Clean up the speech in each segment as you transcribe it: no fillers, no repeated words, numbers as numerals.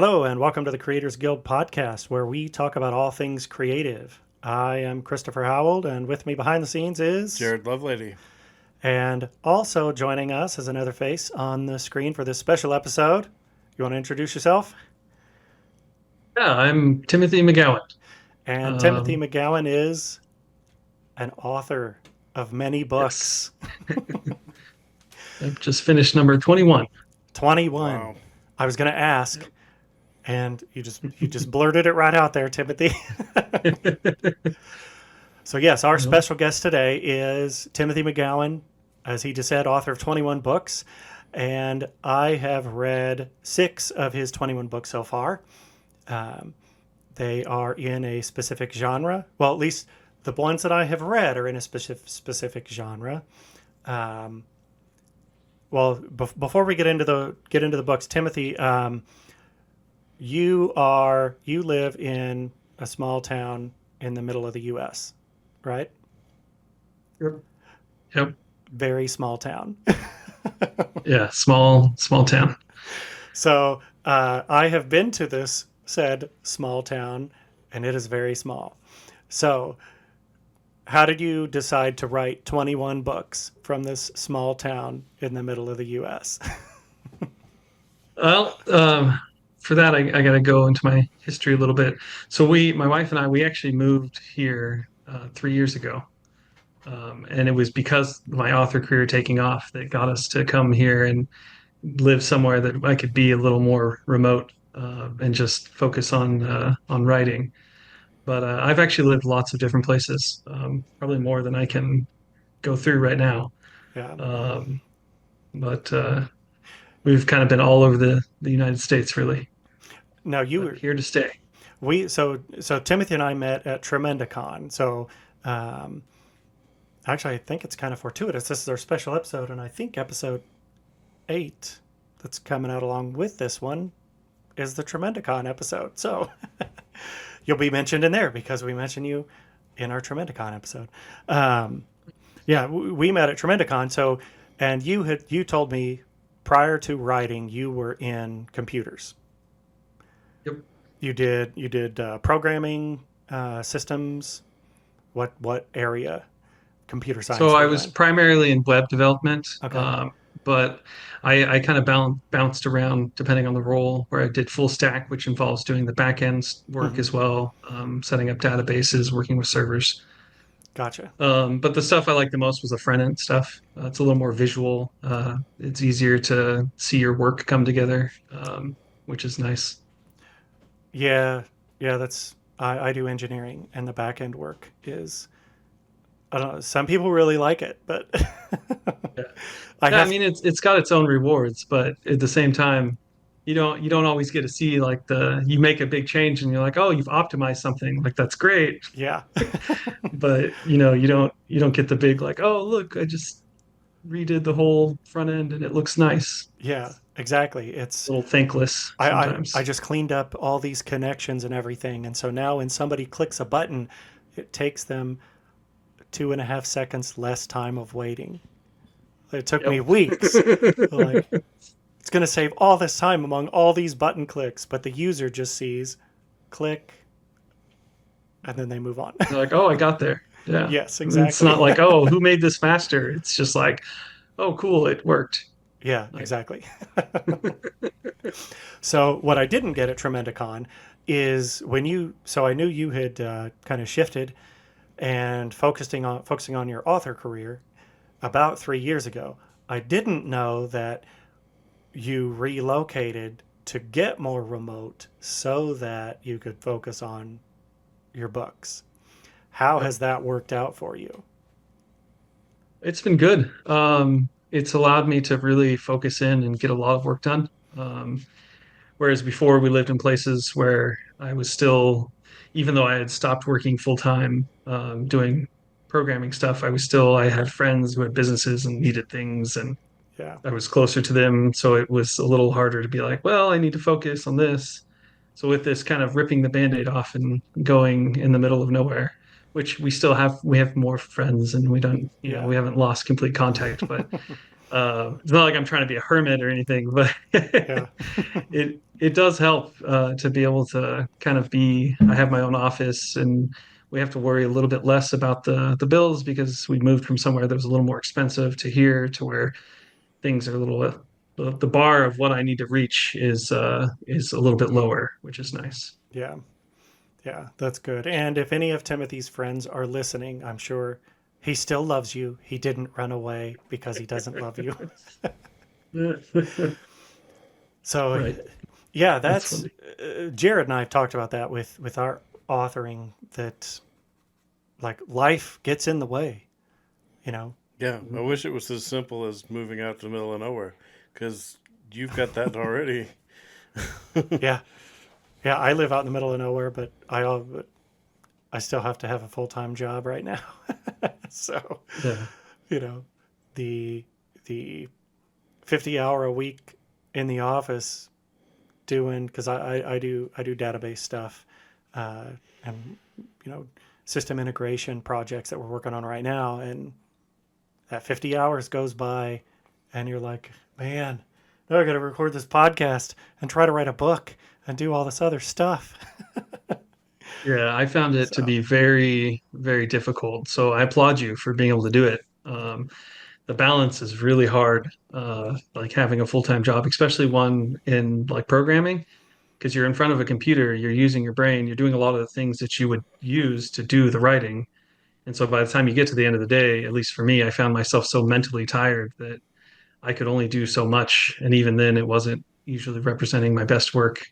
Hello, and welcome to the Creators Guild podcast, where we talk about all things creative. I am Christopher Howell, and with me behind the scenes is Jared Lovelady. And also joining us is another face on the screen for this special episode. You want to introduce yourself? Yeah, I'm Timothy McGowen. And Timothy Um, McGowan is an author of many yes, books. I've just finished number 21. 21. Wow. I was going to ask, Yep. and you just blurted it right out there, Timothy. So yes, our Well, special guest today is Timothy McGowan, as he just said, author of 21 books. And I have read 6 of his 21 books so far. Um, they are in a specific genre. Well, at least the ones that I have read are in a specific genre. Um, before we get into the books, Timothy, you live in a small town in the middle of the U.S., right? yep. Yep. Very small town. Yeah, small town. So I have been to this said small town, and it is very small. So how did you decide to write 21 books from this small town in the middle of the U.S.? Well, for that, I got to go into my history a little bit. So my wife and I, we actually moved here 3 years ago. And it was because my author career taking off that got us to come here and live somewhere that I could be a little more remote and just focus on writing. But I've actually lived lots of different places, probably more than I can go through right now. Yeah. Um, but we've kind of been all over the United States, really, Now you but were here to stay. we so Timothy and I met at Tremendicon. So um, actually, I think it's kind of fortuitous. This is our special episode, and I think episode 8 that's coming out along with this one is the Tremendicon episode. So you'll be mentioned in there because we mentioned you in our Tremendicon episode. Um, yeah, we met at Tremendicon. So, and you told me prior to writing you were in computers. Yep. You did programming, systems. What area? Computer So science were I you was in? primarily in web development, Okay. but I kind of bounced around depending on the role, where I did full stack, which involves doing the back end work Hmm. as well, setting up databases, working with servers. Gotcha. But the stuff I like the most was the front end stuff. It's a little more visual. It's easier to see your work come together, which is nice. Yeah, yeah. I do engineering, and the back end work is I don't know. Some people really like it, but Yeah. I Yeah, I have. mean it's got its own rewards, but at the same time, you don't always get to see like you make a big change and you're like, oh, you've optimized something. Like that's great. Yeah, But you don't get the big like, oh, look, I just redid the whole front end and it looks nice. yeah. Exactly. A little thankless I sometimes. just cleaned up all these connections and everything, and so now when somebody clicks a button, it takes them 2.5 seconds less time of waiting. It took me Yep. weeks. Like it's going to save all this time among all these button clicks, but the user just sees click and then they move on. They're like, oh, I got there. Yeah. Yes, It's exactly. not like, oh, who made this faster? It's just like, oh, cool, it worked. Yeah, Like, exactly. So what I didn't get at Tremendicon is so I knew you had kind of shifted and focusing on your author career about 3 years ago. I didn't know that you relocated to get more remote so that you could focus on your books. How yep. has that worked out for you? It's been good. It's allowed me to really focus in and get a lot of work done. Whereas before we lived in places where I was still, even though I had stopped working full time, doing programming stuff, I had friends who had businesses and needed things, and Yeah. I was closer to them. So it was a little harder to be like, well, I need to focus on this. So with this kind of ripping the band-aid off and going in the middle of nowhere, which we have more friends and we don't, Yeah. we haven't lost complete contact, but It's not like I'm trying to be a hermit or anything, but Yeah. it does help to be able to kind of be. I have my own office, and we have to worry a little bit less about the bills because we moved from somewhere that was a little more expensive to here to where things are a little. The bar of what I need to reach is a little bit lower, which is nice. Yeah. Yeah, that's good. And if any of Timothy's friends are listening, I'm sure he still loves you. He didn't run away because he doesn't love you. So, Right. yeah, That's that's funny. Jared and I have talked about that with our authoring that like life gets in the way, you know. Yeah, I wish it was as simple as moving out to the middle of nowhere, because you've got that already. Yeah. Yeah, I live out in the middle of nowhere, but I still have to have a full-time job right now. So, Yeah. you know, the the 50-hour a week in the office doing because I do database stuff and you know system integration projects that we're working on right now, and that 50 hours goes by and you're like, man, now I got to record this podcast and try to write a book and do all this other stuff. Yeah, I found it to So be very, very difficult. So I applaud you for being able to do it. The balance is really hard, like having a full-time job, especially one in like programming, because you're in front of a computer, you're using your brain, you're doing a lot of the things that you would use to do the writing. And so by the time you get to the end of the day, at least for me, I found myself so mentally tired that I could only do so much. And even then, it wasn't usually representing my best work.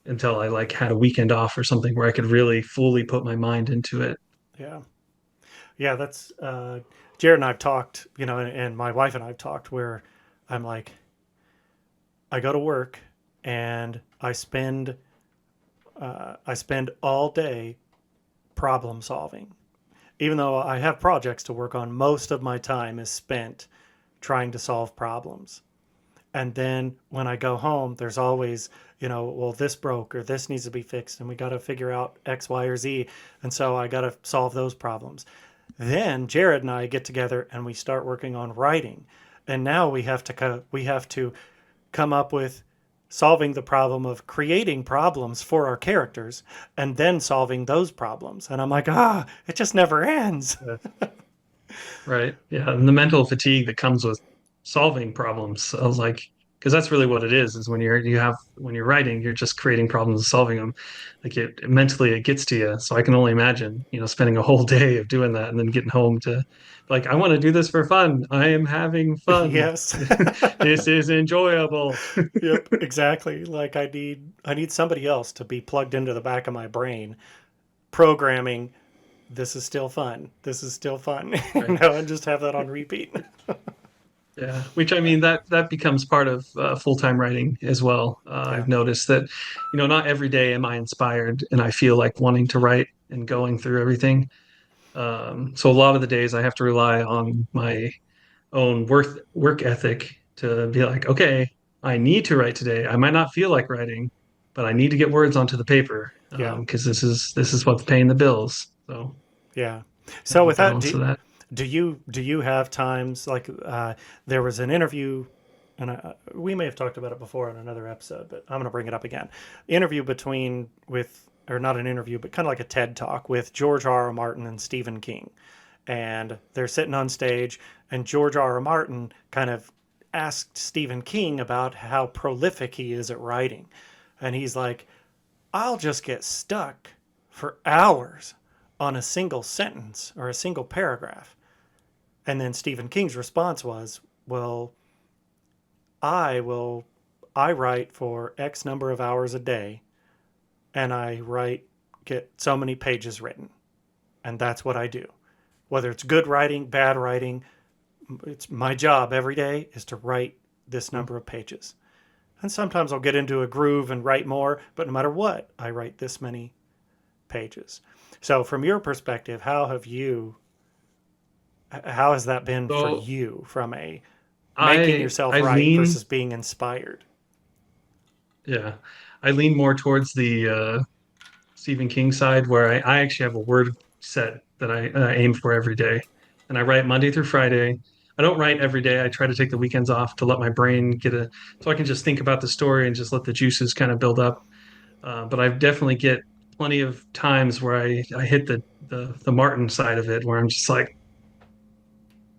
Until I like had a weekend off or something where I could really fully put my mind into it. yeah, yeah, that's Jared and I've talked, you know, and my wife and I've talked where I'm like, I go to work and I spend all day problem solving. Even though I have projects to work on, most of my time is spent trying to solve problems. And then when I go home, there's always, well, this broke or this needs to be fixed and we got to figure out X, Y, or Z. And so I got to solve those problems. Then Jared and I get together and we start working on writing. And now we have to come up with solving the problem of creating problems for our characters and then solving those problems. And I'm like, it just never ends. Yeah. Right. Yeah. And the mental fatigue that comes with solving problems. I was like, because that's really what it is when when you're writing, you're just creating problems and solving them. Like it mentally it gets to you. So I can only imagine, spending a whole day of doing that and then getting home to like, I want to do this for fun. I am having fun. Yes. This is enjoyable. Yep, exactly. Like I need somebody else to be plugged into the back of my brain programming this is still fun. This is still fun. Right. And just have that on repeat. Yeah, which I mean that becomes part of full-time writing as well. Yeah. I've noticed that, not every day am I inspired and I feel like wanting to write and going through everything. So a lot of the days I have to rely on my own work ethic to be like, okay, I need to write today. I might not feel like writing, but I need to get words onto the paper Yeah. because this is what's paying the bills. So Yeah. So have a with that, balance of that. do you have times like there was an interview, and we may have talked about it before in another episode, but I'm going to bring it up again. Interview between with or not an interview, but kind of like a TED talk with George R. R. Martin and Stephen King, and they're sitting on stage, and George R. R. Martin kind of asked Stephen King about how prolific he is at writing, and he's like, I'll just get stuck for hours on a single sentence or a single paragraph. And then Stephen King's response was, well, I will, I write for X number of hours a day and get so many pages written. And that's what I do. Whether it's good writing, bad writing, it's my job every day is to write this number of pages. And sometimes I'll get into a groove and write more, but no matter what, I write this many pages. So from your perspective, how has that been for So you from a making I yourself I write lean versus being inspired? yeah I lean more towards the Stephen King side where I actually have a word set that I aim for every day. And I write Monday through Friday. I don't write every day. I try to take the weekends off to let my brain so I can just think about the story and just let the juices kind of build up. But I definitely get plenty of times where I hit the Martin side of it, where I'm just like,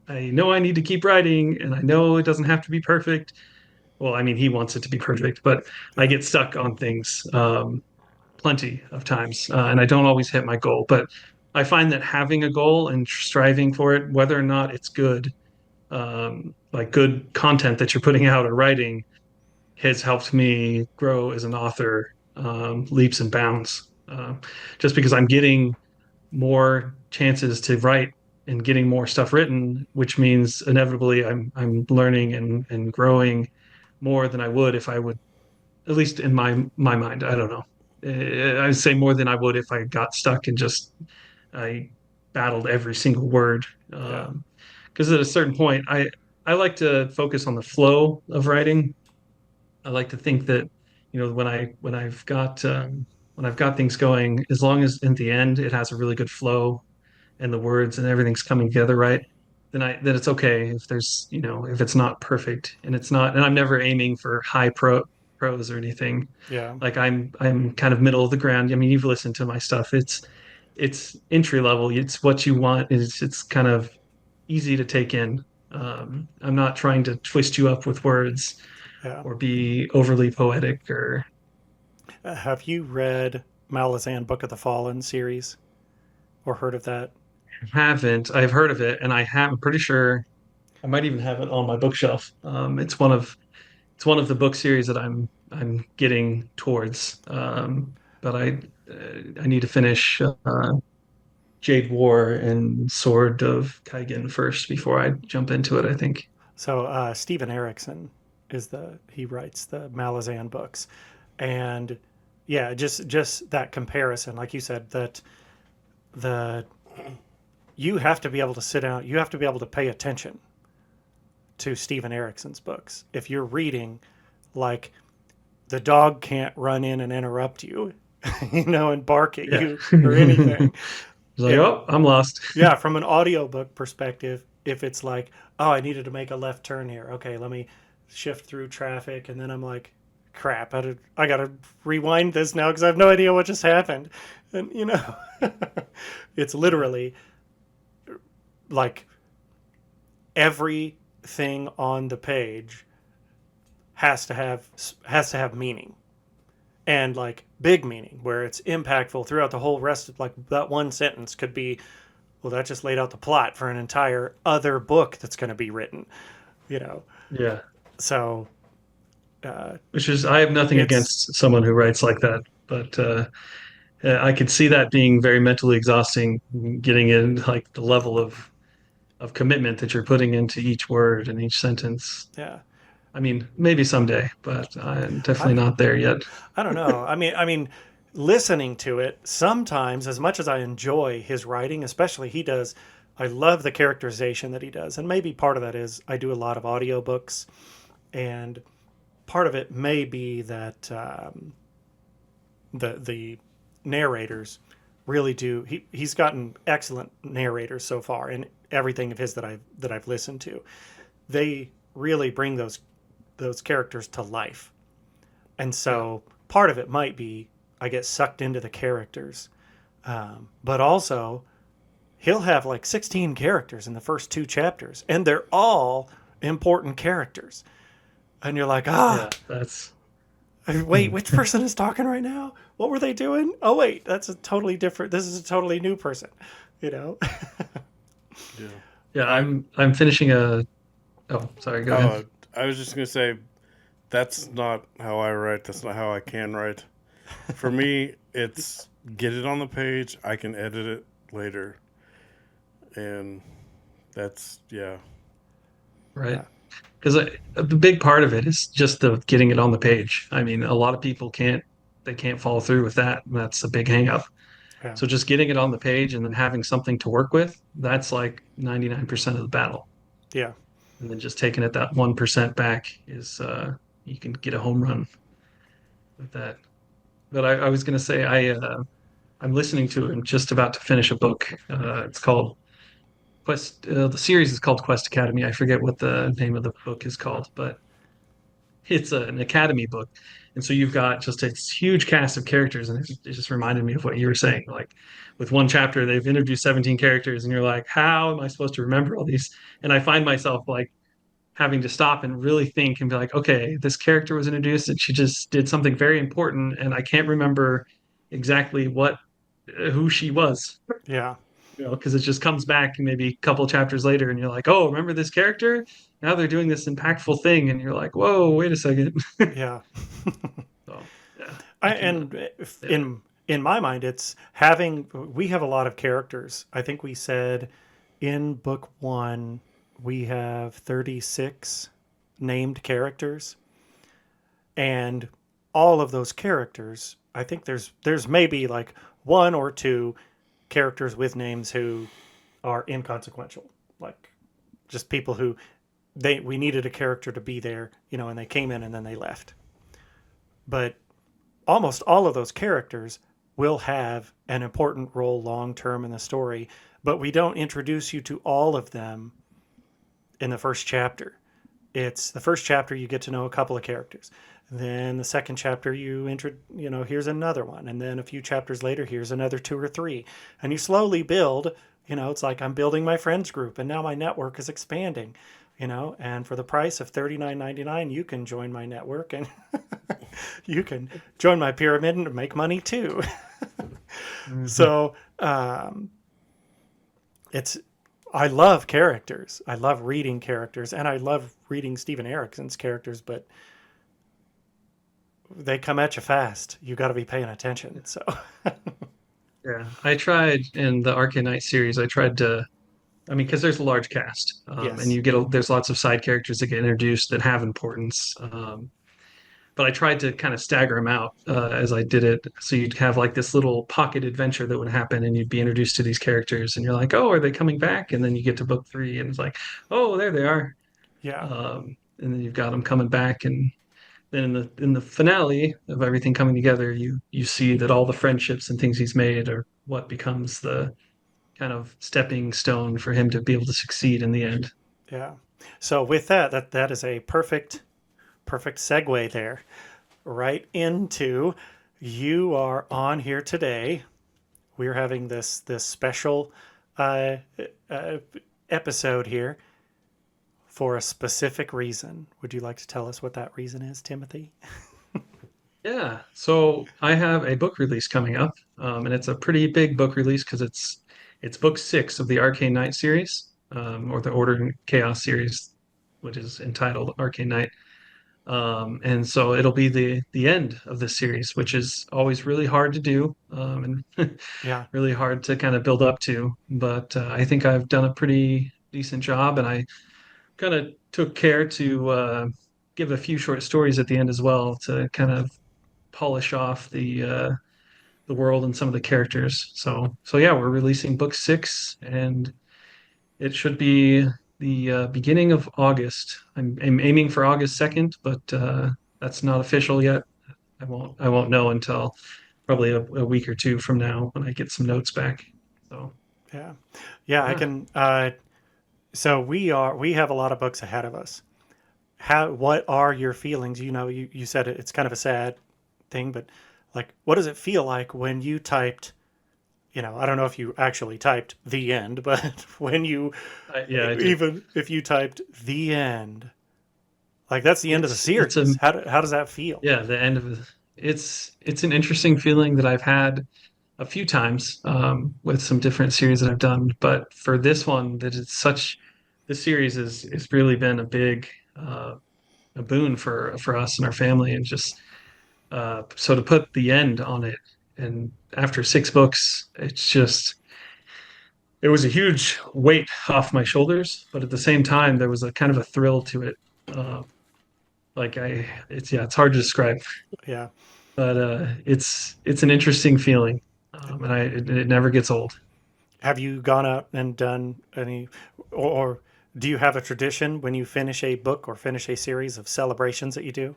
I know I need to keep writing, and I know it doesn't have to be perfect. Well, I mean, he wants it to be perfect, but I Yeah. get stuck on things plenty of times, and I don't always hit my goal. But I find that having a goal and striving for it, whether or not it's good, like good content that you're putting out or writing, has helped me grow as an author leaps and bounds. Just because I'm getting more chances to write and getting more stuff written, which means inevitably I'm learning and growing more than I would if I would, at least in my mind. I don't know. I would say more than I would if I got stuck and just I battled every single word. Yeah. Because at a certain point, I like to focus on the flow of writing. I like to think that, when I've got things going, as long as in the end it has a really good flow and the words and everything's coming together right, then it's okay if if it's not perfect, and it's not, and I'm never aiming for prose or anything. Yeah. Like I'm kind of middle of the ground. I mean, you've listened to my stuff. It's entry level. It's what you want. It's kind of easy to take in. I'm not trying to twist you up with words Yeah. or be overly poetic or Have you read Malazan Book of the Fallen series or heard of that? haven't. I've heard of it, and I'm pretty sure I might even have it on my bookshelf. It's one of the book series that I'm getting towards. But I need to finish Jade War and Sword of Kaigen first before I jump into it, I think. So Stephen Erickson he writes the Malazan books, and yeah, just that comparison, like you said, that the you have to be able to sit down, you have to be able to pay attention to Stephen Erickson's books. If you're reading, like the dog can't run in and interrupt you, and bark at Yeah. you or anything. It's like, If oh, I'm lost. Yeah, from an audiobook perspective, if it's like, oh, I needed to make a left turn here. Okay, let me shift through traffic. And then I'm like, crap, I got to rewind this now because I have no idea what just happened. And, it's literally like everything on the page has to have meaning, and like big meaning where it's impactful throughout the whole rest of, like, that one sentence could be, well, that just laid out the plot for an entire other book that's going to be written, you know Yeah. so Which is, I have nothing it's against someone who writes like that, but I could see that being very mentally exhausting, getting in like the level of commitment that you're putting into each word and each sentence. yeah. I mean, maybe someday, but I'm definitely I not there yet. I don't know. I mean, listening to it sometimes, as much as I enjoy his writing, especially he does, I love the characterization that he does, and maybe part of that is I do a lot of audiobooks, and part of it may be that the narrators really do. He's gotten excellent narrators so far in everything of his that I've listened to. They really bring those characters to life, and so part of it might be I get sucked into the characters, but also he'll have like 16 characters in the first two chapters, and they're all important characters, and you're like, Yeah, that's wait, which person is talking right now? What were they doing? Oh wait, that's a totally different. This is a totally new person, you know. Yeah. yeah. I I'm finishing a. Oh, sorry. Go ahead. oh, I was just gonna say that's not how I write. That's not how I can write. For me, it's get it on the page. I can edit it later, and that's yeah. Right. Yeah. Because the big part of it is just the getting it on the page. I mean, a lot of people can't follow through with that. And that's a big hang up. Yeah. So just getting it on the page and then having something to work with, that's like 99% of the battle. Yeah. And then just taking it that 1% back is you can get a home run with that. But I was going to say I'm listening to. I'm just about to finish a book. It's called Quest. The series is called Quest Academy. I forget what the name of the book is called, but it's an academy book, and so you've got just a huge cast of characters, and it just reminded me of what you were saying. Like with one chapter, they've introduced 17 characters, and you're like, how am I supposed to remember all these? And I find myself like having to stop and really think and be like, okay, this character was introduced and she just did something very important, and I can't remember exactly what who she was, Yeah. because it just comes back maybe a couple chapters later, and you're like, oh, remember this character? Now they're doing this impactful thing, and you're like, whoa, wait a second. Yeah. So yeah, I, I can, and if yeah, in my mind, it's having we have a lot of characters. I think we said in book one we have 36 named characters, and all of those characters. I think there's maybe like one or two characters with names who are inconsequential, like just people who we needed a character to be there, and they came in and then they left. But almost all of those characters will have an important role long term in the story, but we don't introduce you to all of them in the first chapter. It's the first chapter you get to know a couple of characters. Then the second chapter here's another one, and then a few chapters later here's another two or three, and you slowly build. It's like I'm building my friends group, and now my network is expanding. And for the price of $39.99, you can join my network, and you can join my pyramid and make money too. mhm. So it's I love characters. I love reading characters, and I love reading Steven Erickson's characters, but they come at you fast. You got to be paying attention. So Yeah. I tried in the Arcane Knight series. I tried to. I mean, because there's a large cast, and yes, there's lots of side characters that get introduced that have importance. But I tried to kind of stagger them out as I did it. So you'd have like this little pocket adventure that would happen, and you'd be introduced to these characters, and you're like, oh, are they coming back? And then you get to book three, and it's like, oh, there they are. yeah, And then you've got them coming back, and then in the finale of everything coming together, you see that all the friendships and things he's made are what becomes the kind of stepping stone for him to be able to succeed in the end. yeah. So with that is a perfect segue there, right into you are on here today. We're having this special uh, uh, episode here for a specific reason. Would you like to tell us what that reason is, Timothy? Yeah, so I have a book release coming up, and it's a pretty big book release because it's book six of the Arcane Knight series, or the Order and Chaos series, which is entitled Arcane Knight. And so it'll be the end of this series, which is always really hard to do, and Yeah, really hard to kind of build up to. But I think I've done a pretty decent job, and I kind of took care to give a few short stories at the end as well to kind of polish off the world and some of the characters. So yeah, we're releasing book six, and it should be the beginning of August. I'm aiming for August 2nd, but that's not official yet. I won't know until probably a week or two from now when I get some notes back. So yeah, yeah. I yeah. can. So we have a lot of books ahead of us. What are your feelings? You said it's kind of a sad thing, but like, what does it feel like when you typed? I don't know if you actually typed the end, but when you Yeah, I did. even if you typed the end, like that's the end of the It's a series. How does that feel? Yeah, the end of it's an interesting feeling that I've had a few times with some different series that I've done, but for this one, that it's such this series has really been a big a boon for us and our family, and just so to put the end on it, and after six books, it was a huge weight off my shoulders, but at the same time, there was a kind of a thrill to it. Uh, it's hard to describe, Yeah. but it's an interesting feeling, and it never gets old. Have you gone out and done any, or do you have a tradition when you finish a book or finish a series of celebrations that you do?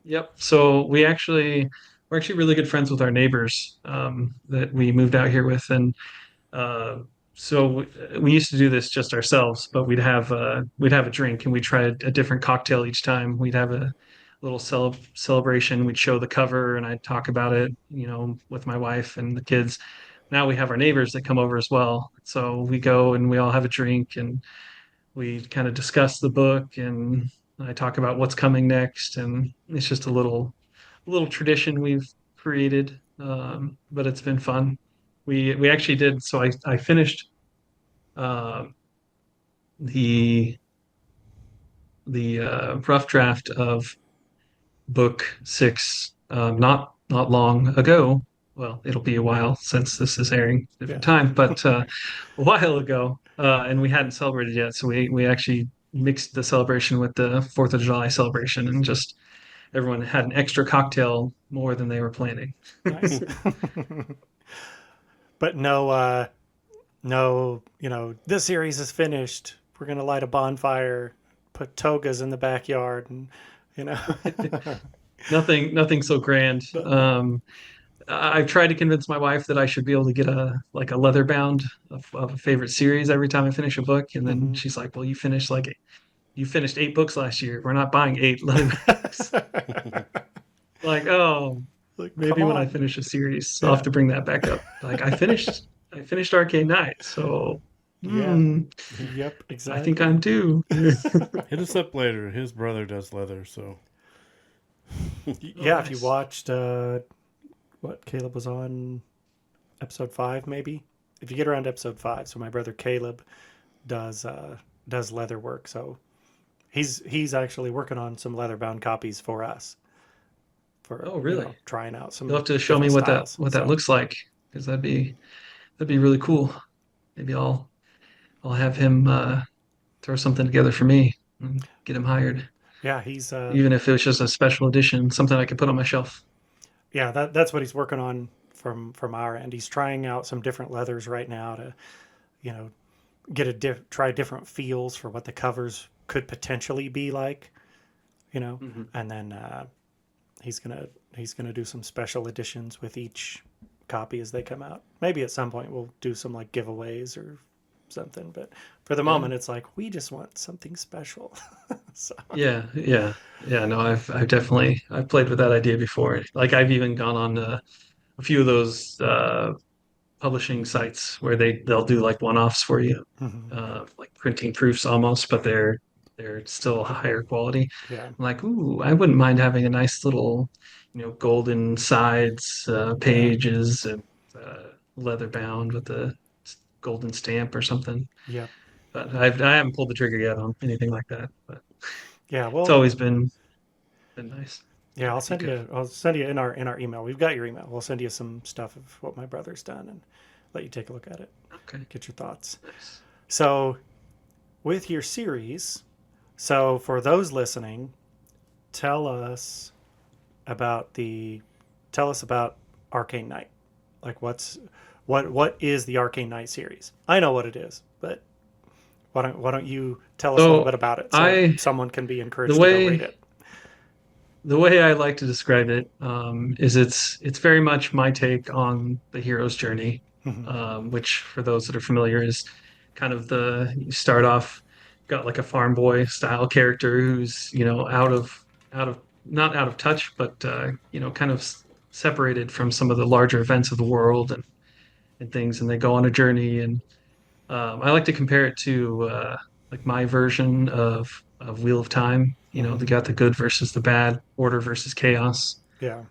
Yep. So we're actually really good friends with our neighbors that we moved out here with, and uh, so we used to do this just ourselves, but we'd have a drink and we'd try a different cocktail each time. We'd have a little celebration. We'd show the cover and I'd talk about it, with my wife and the kids. Now we have our neighbors that come over as well. So we go and we all have a drink and we kind of discuss the book and I talk about what's coming next. And it's just a little tradition we've created, but it's been fun. We actually did. So I finished uh, the rough draft of book six not long ago. Well, it'll be a while since this is airing, different Yeah. time, but a while ago, and we hadn't celebrated yet. So we actually mixed the celebration with the Fourth of July celebration, and just everyone had an extra cocktail more than they were planning. Nice. But no, no, this series is finished. We're gonna light a bonfire, put togas in the backyard, and you know. Nothing so grand. I've tried to convince my wife that I should be able to get a leather bound of a favorite series every time I finish a book, and then Mhm. she's like, "Well, you finished 8 books last year. We're not buying 8 leather bags." Like, oh, Like, come maybe when I on. finish a series, I'll have Yeah. to bring that back up. Like, I finished Arcane Knight, so Yeah. hmm, Yep. I think I'm Exactly. due. Hit us up later. His brother does leather, so Oh, Yeah. If you nice. watched what Caleb was on episode 5, maybe if you get around to episode 5. So my brother Caleb does does leather work. So he's actually working on some leather bound copies for us for Oh, really? trying out You'll some have to show me different what that styles. what that So looks like, because that'd be really cool. Maybe I'll have him throw something together for me and get him hired, yeah, he's even if it was just a special edition, something I could put on my shelf. yeah, that's what he's working on from our end. He's trying out some different leathers right now to you know get try different feels for what the covers could potentially be like, Hmm. and then he's gonna he's gonna do some special editions with each copy as they come out. Maybe at some point we'll do some like giveaways or something, but for the Yeah. moment it's like we just want something special. So Yeah, yeah, yeah. No, I've played with that idea before. Like I've even gone on a few of those publishing sites where they'll do like one-offs for you, mhm. like printing proofs almost, but they're still higher quality. Yeah, I'm like, ooh, I wouldn't mind having a nice little, golden sides, yeah, pages, and leather bound with a golden stamp or something. yeah, But I haven't pulled the trigger yet on anything like that. But yeah. it's Well, always been nice. yeah, Yeah, if you could. I'll send you in our email. We've got your email. We'll send you some stuff of what my brother's done and let you take a look at it, Okay, get your thoughts. nice. So with your series, so for those listening, tell us about the tell us about Arcane Knight. Like what is the Arcane Knight series? I know what it is, but why don't you tell us a little bit So about it so I someone can be the encouraged to go read way it? the way I like to describe it, is it's very much my take on the hero's journey, Mhm. which for those that are familiar is kind of you start off, got like a farm boy style character who's out of not out of touch, but kind of separated from some of the larger events of the world and things, and they go on a journey. And I like to compare it to like my version of Wheel of Time. They Mhm. got the good versus the bad, order versus chaos, Yeah.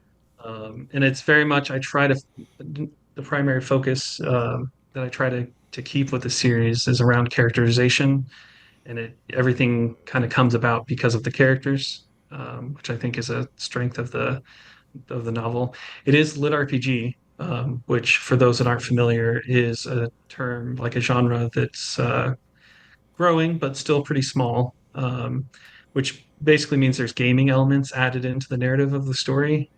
and it's very much I try to the primary focus that I try to keep with the series is around characterization, and everything kind of comes about because of the characters, which I think is a strength of the novel. It is lit RPG, which for those that aren't familiar is a term like a genre that's growing but still pretty small, which basically means there's gaming elements added into the narrative of the story.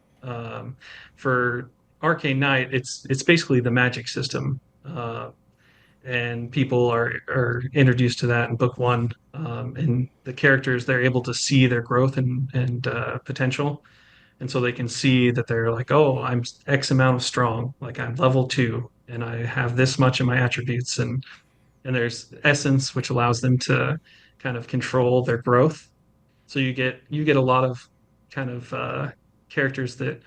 For Arcane Knight, it's basically the magic system. And people are introduced to that in book one, and the characters they're able to see their growth and potential, and so they can see that they're like, oh, I'm X amount of strong, like I'm level 2, and I have this much in my attributes, and there's essence, which allows them to kind of control their growth. So you get a lot of kind of characters that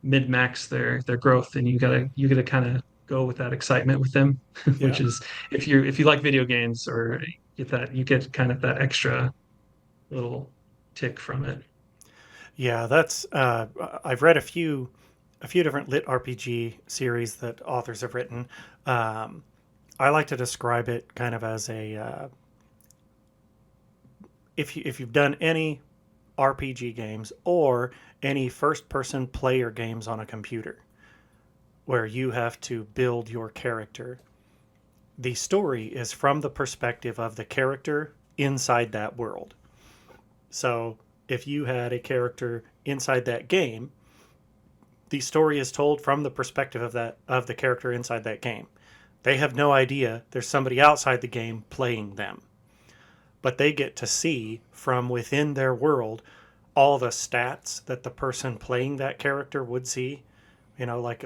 mid max their growth, and you gotta kind of go with that excitement with them, Yeah. which is if you like video games or get that you get kind of that extra little tick from it. Yeah, that's I've read a few different lit RPG series that authors have written. Um, I like to describe it kind of as a if you've done any RPG games or any first person player games on a computer where you have to build your character. The story is from the perspective of the character inside that world. So if you had a character inside that game, the story is told from the perspective of the character inside that game. They have no idea there's somebody outside the game playing them, but they get to see from within their world all the stats that the person playing that character would see. Like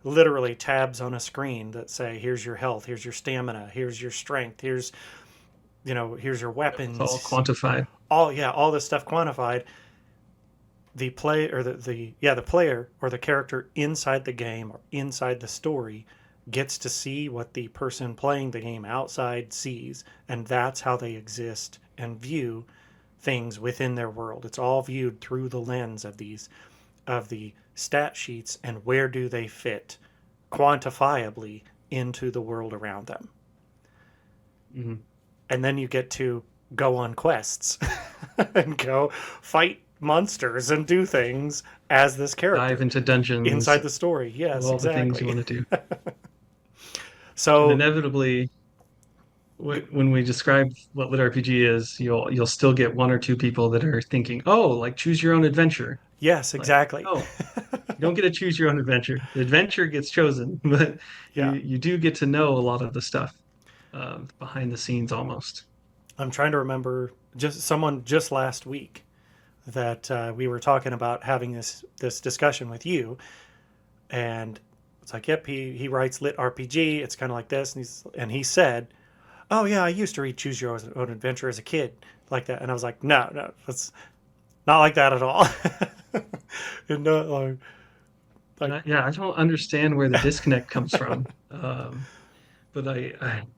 literally tabs on a screen that say, here's your health, here's your stamina, here's your strength, here's your It's all weapons. quantified. All this stuff quantified. The play or the player or the character inside the game or inside the story gets to see what the person playing the game outside sees, and that's how they exist and view things within their world. It's all viewed through the lens of the stat sheets and where do they fit quantifiably into the world around them. Mhm. And then you get to go on quests and go fight monsters and do things as this Dive character into dungeons, inside the story. do Yes, all the things you exactly. want to do. And So inevitably, when we describe what lit RPG is, you'll still get one or two people that are thinking, "Oh, like choose your own adventure." yes, Like, exactly. oh, you don't get to choose your own adventure. The adventure gets chosen, but you Yeah, you do get to know a lot of the stuff behind the scenes almost. I'm trying to remember just someone just last week that we were talking about having this discussion with you, and it's like, yep, he writes lit RPG. It's kind of like this, and he said, oh yeah, I used to read Choose Your Own Adventure as a kid, like that, and I was like, no, it's not like that at all. And no, And like yeah, I don't understand where the disconnect comes from. But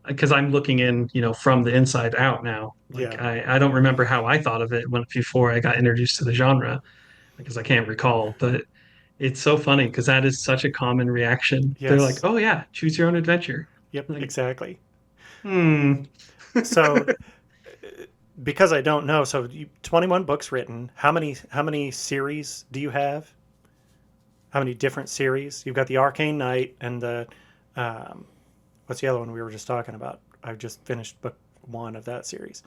because I'm looking in, from the inside out now. Like yeah, I don't remember how I thought of it when before I got introduced to the genre because I can't recall. But it's so funny because that is such a common reaction. They're like, yes, "Oh yeah, choose your own adventure." yep, Like, exactly. hmm. So because I don't know, 21 books written. How many series do you have? How many different series? You've got the Arcane Knight and the um, what's the other one we were just talking about? I've just finished book one of that series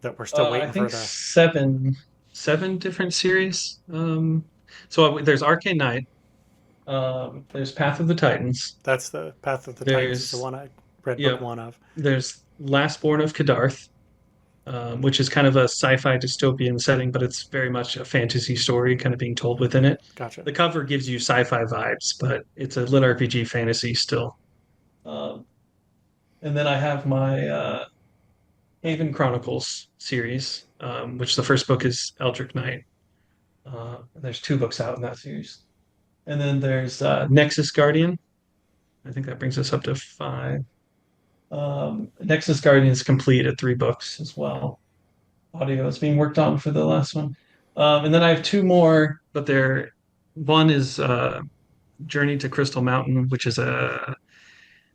that we're still I waiting for think the. seven different series. So there's Arcane Knight. There's Path of the Titans. That's the Path of the Titans is the There's one I read book Yep. one of. There's Lastborn of Kadarth, which is kind of a sci-fi dystopian setting, but it's very much a fantasy story kind of being told within it. Gotcha. The cover gives you sci-fi vibes, but it's a lit RPG fantasy still. Um, and then I have my Haven Chronicles series, which the first book is Eldritch Knight. There's two books out in that series. And then there's Nexus Guardian. I think that brings us up to five. Nexus Guardian is complete at three books as well. Audio is being worked on for the last one. And then I have two more, but they're one is Journey to Crystal Mountain, which is a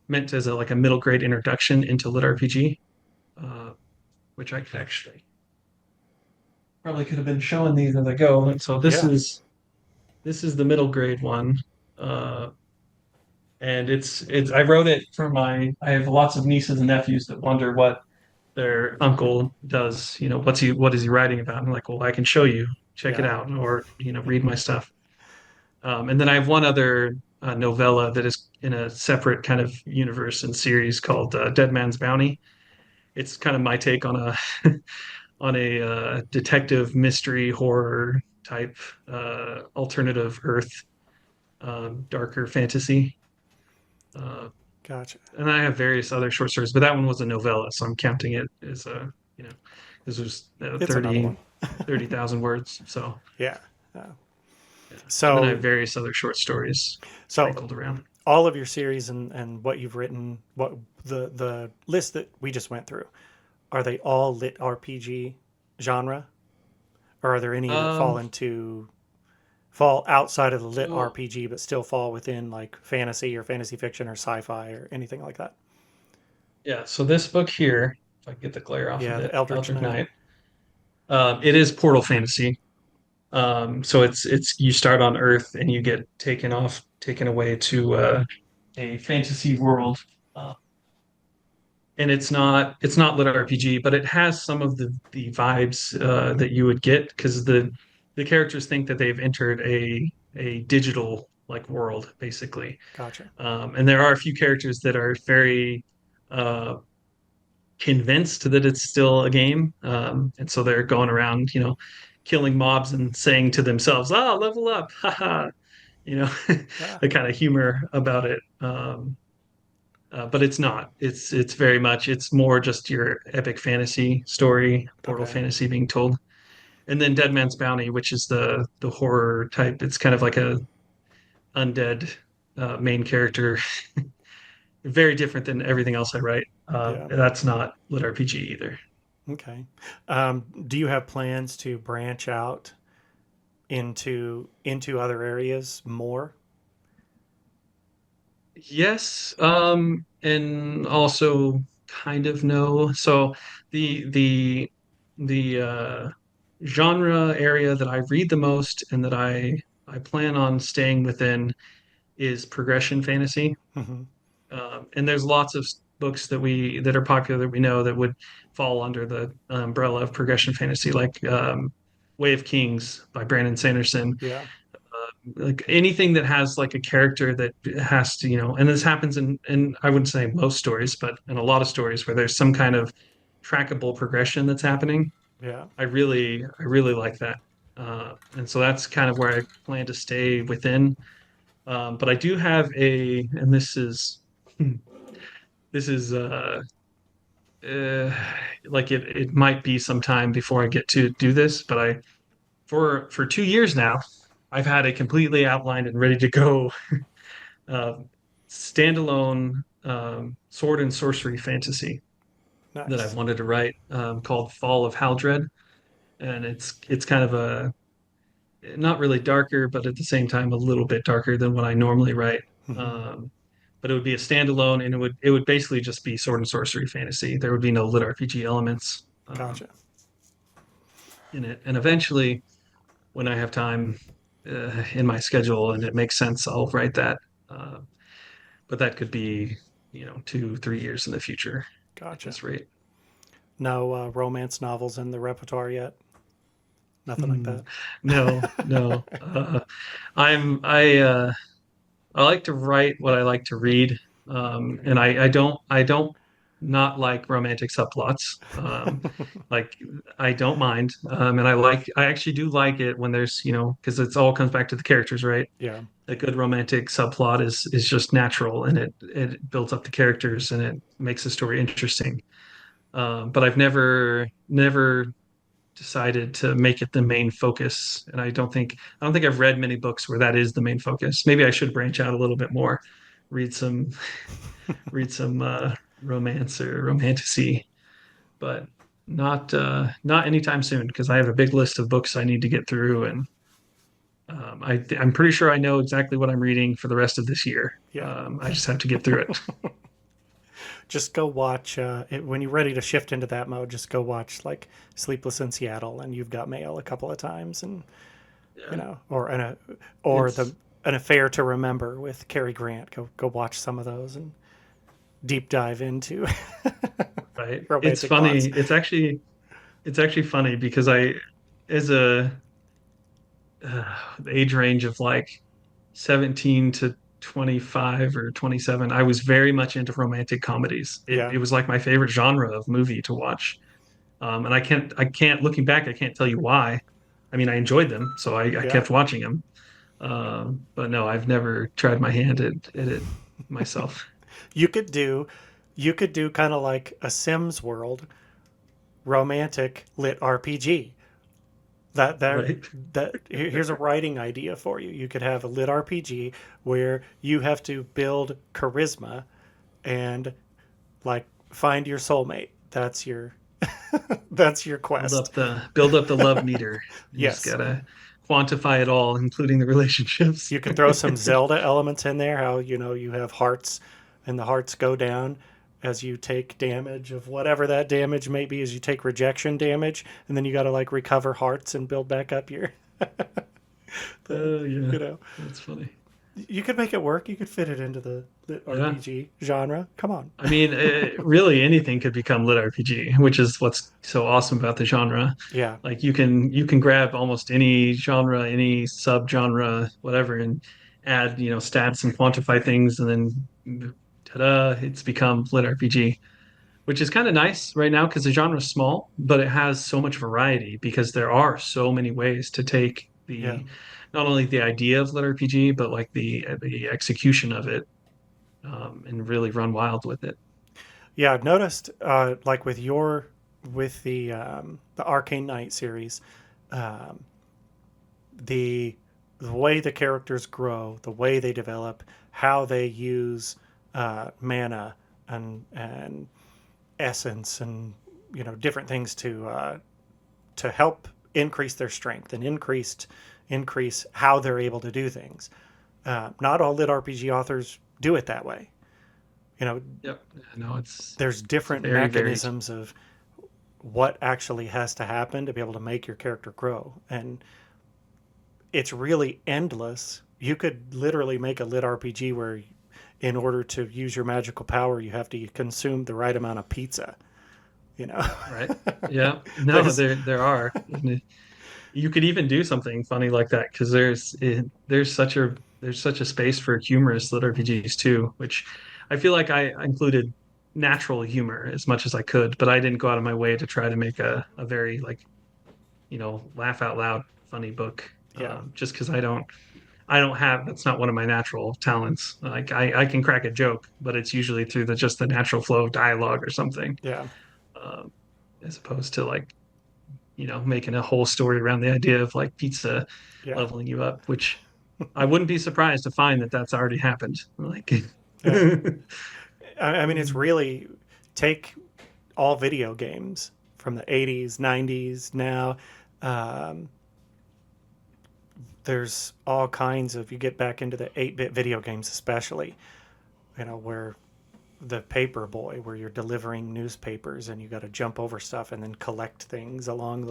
meant as like a middle grade introduction into lit RPG, uh, which I could actually probably could have been showing these as I go. And so this Yeah. is this is the middle grade one. Uh, and it's I wrote it for I have lots of nieces and nephews that wonder what their uncle does, what is he writing about? And I'm like, well, I can show you, check it Yeah. out, or read my stuff. And then I have one other novella that is in a separate kind of universe and series called Dead Man's Bounty. It's kind of my take on a on a detective mystery horror type alternative Earth darker fantasy. Gotcha. And I have various other short stories, but that one was a novella, so I'm counting it as a, this was It's another one. 30,000 words. So, Yeah. Uh, yeah. And then I have so various other short stories so sprinkled around. all of your series and what you've written, what the list that we just went through, are they all lit RPG genre, or are there any that Um, fall outside of the lit well, RPG but still fall within like fantasy or fantasy fiction or sci-fi or anything like that? yeah. So this book here, if I can get the glare off of Yeah, the it, Eldritch Eldritch Knight. Knight. It is portal fantasy. So it's you start on Earth and you get taken away to a fantasy world. Uh, and it's not lit RPG, but it has some of the vibes that you would get because the characters think that they've entered a digital like world basically. Gotcha. And there are a few characters that are very uh, convinced that it's still a game, and so they're going around, killing mobs and saying to themselves, "Oh, level up, haha," you know, Yeah. the kind of humor about it. But it's not. It's very much. It's more just your epic fantasy story, portal Okay. fantasy being told, and then Dead Man's Bounty, which is the horror type. It's kind of like a undead main character, very different than everything else I write. Yeah. That's not lit RPG either. Okay. Do you have plans to branch out into other areas more? Yes, and also kind of no. So the genre area that I read the most and that I plan on staying within is progression fantasy. Hmm. And there's lots of books that are popular that we know that would fall under the umbrella of progression fantasy, like Way of Kings by Brandon Sanderson. Yeah. Like anything that has like a character that has to, and this happens in I wouldn't say most stories, but in a lot of stories where there's some kind of trackable progression that's happening. Yeah. I really like that. And so that's kind of where I plan to stay within. But I do have and this is uh, like it might be some time before I get to do this, but for 2 years now, I've had a completely outlined and ready to go uh, standalone sword and sorcery fantasy that I've Nice. wanted to write called Fall of Haldred, and it's kind of a not really darker, but at the same time a little bit darker than what I normally write. Hmm. Um, but it would be a standalone, and it would basically just be sword and sorcery fantasy. There would be no lit RPG elements Gotcha. in it, and eventually, when I have time in my schedule and it makes sense, I'll write that. Uh, but that could be 2-3 years in the future at Gotcha. this rate. No romance novels in the repertoire yet. Nothing like Hmm. that. No, no. I'm I like to write what I like to read, and I don't not like romantic subplots. Like I don't mind, and I actually do like it when there's because it's all comes back to the characters, right? Yeah. A good romantic subplot is just natural, and it builds up the characters and it makes the story interesting. But I've never decided to make it the main focus, and I don't think I've read many books where that is the main focus. Maybe I should branch out a little bit more, read some read some romance or romantasy, but not anytime soon because I have a big list of books I need to get through, and I'm pretty sure I know exactly what I'm reading for the rest of this year. Yeah. I just have to get through it. Just go watch when you're ready to shift into that mode. Just go watch like Sleepless in Seattle and You've Got Mail a couple of times, and Yeah, or the it's An Affair to Remember with Cary Grant. Go watch some of those and deep dive into right. It's romantic funny. plots. It's actually funny because as a the age range of like 17 to 25 or 27, I was very much into romantic comedies. It, Yeah. it was like my favorite genre of movie to watch. And I can't, looking back, I can't tell you why. I mean, I enjoyed them, so I Yeah. kept watching them. But no, I've never tried my hand at it. myself. You could do kind of like a Sims world romantic lit RPG. That that Right. here's a writing idea for you. You could have a lit RPG where you have to build charisma and like find your soulmate. That's your quest. Build up the love meter. You just Yes. gotta quantify it all, including the relationships. You could throw some Zelda elements in there, how you have hearts and the hearts go down as you take damage of whatever that damage may be as you take rejection damage, and then you got to like recover hearts and build back up your Yeah, you know. that's funny. You could make it work. You could fit it into the Yeah. RPG genre. Come on. I mean, really anything could become lit RPG, which is what's so awesome about the genre. Yeah. Like you can grab almost any genre, any subgenre, whatever, and add, stats and quantify things, and then ta-da, it's become lit RPG, which is kind of nice right now because the genre is small, but it has so much variety because there are so many ways to take Yeah. the not only the idea of lit RPG, but like the execution of it, and really run wild with it. Yeah, I've noticed, like with the Arcane Knight series, um, the way the characters grow, the way they develop, how they use mana and essence and different things to help increase their strength and increase how they're able to do things. Not all lit RPG authors do it that way. You know, Yep. No, there's it's different very varied. mechanisms of what actually has to happen to be able to make your character grow, and it's really endless. You could literally make a lit RPG where in order to use your magical power you have to consume the right amount of pizza, you know. Right. Yeah. No, There's there are. And you could even do something funny like that because there's such a space for humorous lit RPGs too, which I feel like I included natural humor as much as I could, but I didn't go out of my way to try to make a very like, laugh out loud funny book. yeah, Just because I don't have that's not one of my natural talents. Like I can crack a joke, but it's usually through just the natural flow of dialogue or something, yeah, um, as opposed to like making a whole story around the idea of like pizza yeah, leveling you up, which I wouldn't be surprised to find that that's already happened. Like, yeah. I mean, it's really take all video games from the 80s, 90s now. Um, there's all kinds of, you get back into the 8-bit video games, especially, where the paper boy, where you're delivering newspapers and you got to jump over stuff and then collect things along